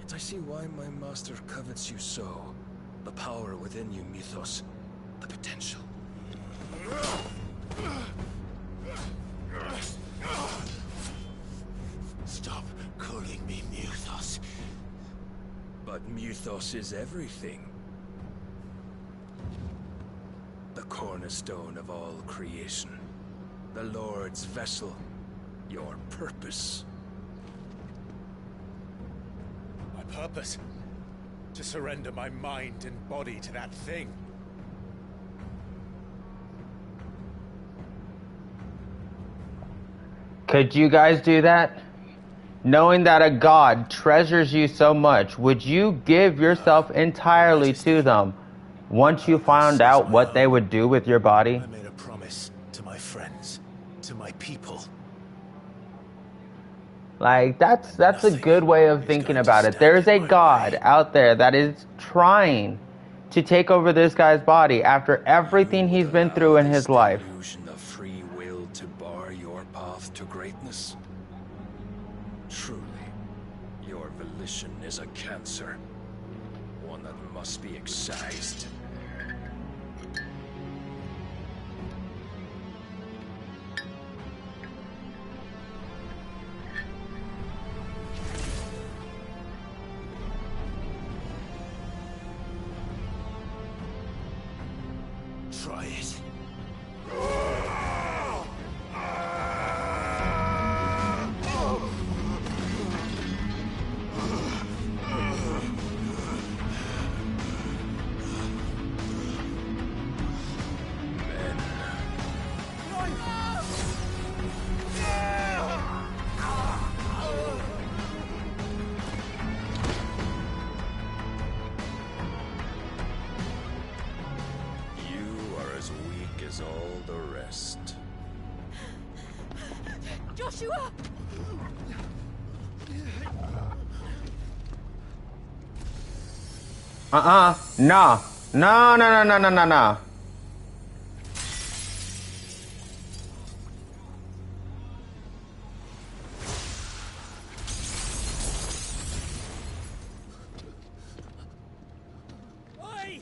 Yet I see why my master covets you so. The power within you, Mythos. The potential. Stop calling me Mythos. But Mythos is everything. The cornerstone of all creation. The Lord's vessel. Your purpose. My purpose? To surrender my mind and body to that thing. Could you guys do that? Knowing that a god treasures you so much, would you give yourself entirely to them once you found out what they would do with your body? I made a promise to my friends, to my people. Like, that's a good way of thinking about it. There's a god out there that is trying to take over this guy's body after everything he's been through in his life. Illusion of free will to bar your path to greatness. Truly, your volition is a cancer. One that must be excised. Try it. Joshua! No. No. Oi!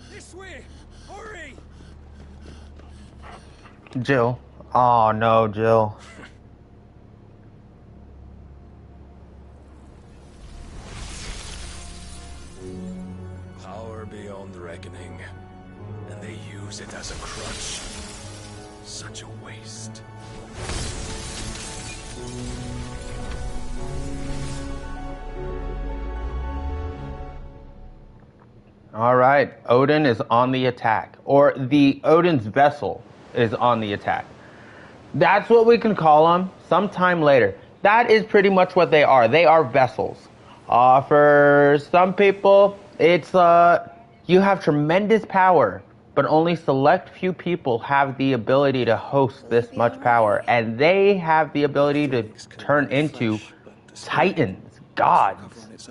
This way! Hurry! Jill. Oh no, Jill. Power beyond reckoning, and they use it as a crutch. Such a waste. All right, Odin is on the attack, or the Odin's vessel is on the attack. That's what we can call them sometime later. That is pretty much what they are. They are vessels. For some people, it's you have tremendous power, but only select few people have the ability to host this much power, and they have the ability to turn into titans, gods.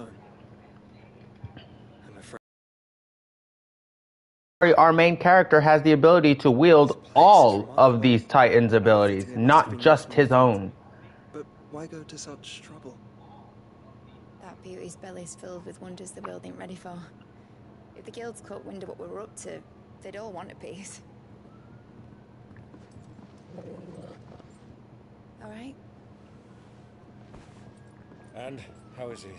Our main character has the ability to wield all of these Titans' abilities, not just his own. But why go to such trouble? That beauty's belly's filled with wonders the world ain't ready for. If the guilds caught wind of what we're up to, they'd all want a piece. All right? And how is he?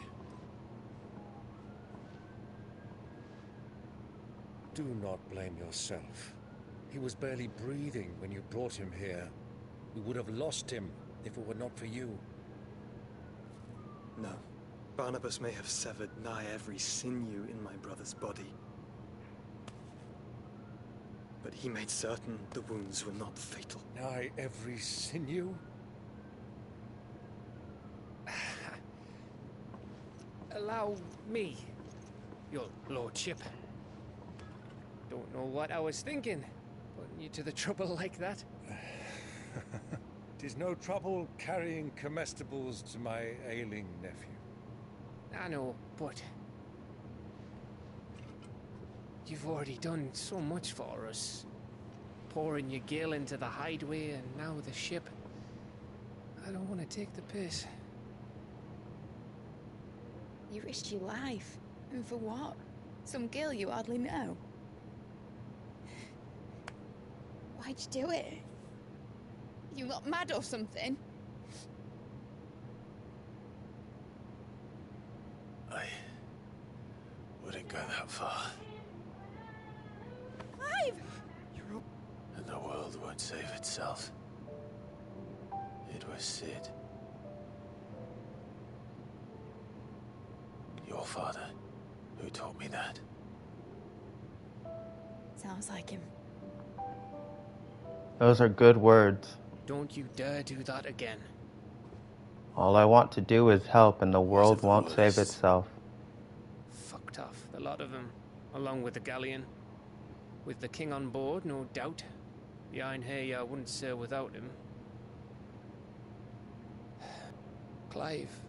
Do not blame yourself. He was barely breathing when you brought him here. We would have lost him if it were not for you. No. Barnabas may have severed nigh every sinew in my brother's body. But he made certain the wounds were not fatal. Nigh every sinew? Allow me, your lordship. Don't know what I was thinking, putting you to the trouble like that. 'Tis no trouble carrying comestibles to my ailing nephew. I know, but you've already done so much for us. Pouring your gale into the hideaway and now the ship. I don't want to take the piss. You risked your life. And for what? Some girl you hardly know. Why'd you do it? You got mad or something? I wouldn't go that far. Clive! And the world won't save itself. It was Sid. Your father, who taught me that. Sounds like him. Those are good words. Don't you dare do that again. All I want to do is help, and the world won't save itself. Fucked off, the lot of them, along with the galleon. With the king on board, no doubt. Behind here, I wouldn't sail without him. Clive.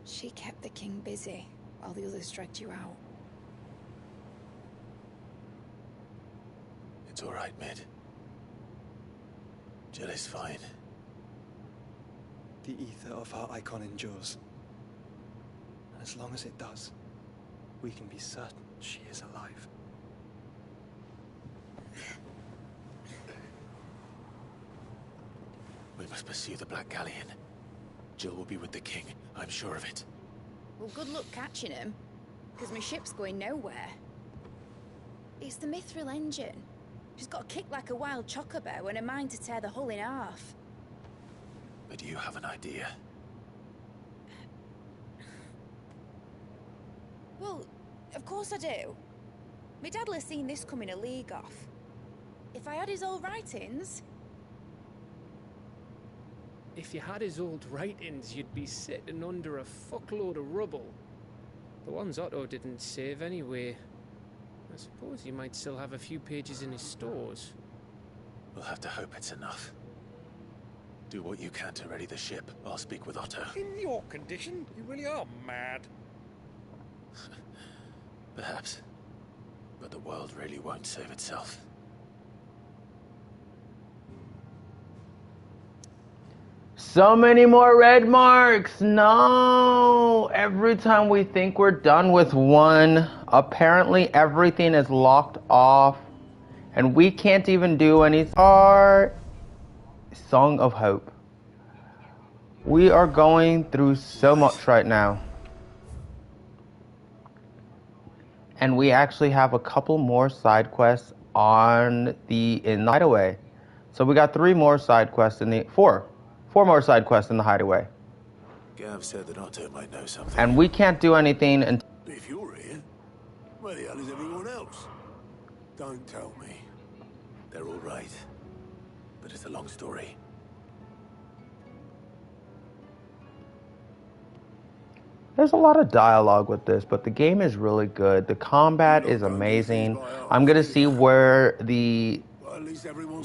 She kept the king busy while the others dragged you out. It's all right, Mid. Jill is fine. The ether of her icon endures. And as long as it does, we can be certain she is alive. We must pursue the Black Galleon. Jill will be with the king, I'm sure of it. Well, good luck catching him, because my ship's going nowhere. It's the Mithril engine. She's got a kick like a wild chocobo and a mind to tear the hull in half. But do you have an idea? Well, of course I do. My dad'll have seen this coming a league off. If I had his old writings... If you had his old writings, you'd be sitting under a fuckload of rubble. The ones Otto didn't save anyway. I suppose he might still have a few pages in his stores. We'll have to hope it's enough. Do what you can to ready the ship. I'll speak with Otto. In your condition, you really are mad. Perhaps. But the world really won't save itself. So many more red marks. No. Every time we think we're done with one, apparently everything is locked off. And we can't even do any. Our Song of Hope. We are going through so much right now. And we actually have a couple more side quests in the Hideaway. So we got 3 more side quests in the... 4 more side quests in the Hideaway. Gav said that Otto might know something. And we can't do anything until... If you're here, where the hell is everyone else? Don't tell me. They're all right. But it's a long story. There's a lot of dialogue with this, but the game is really good. The combat is amazing. I'm going to see where the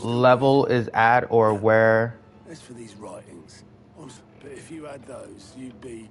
level is at or where... As for these writings, but if you had those, you'd be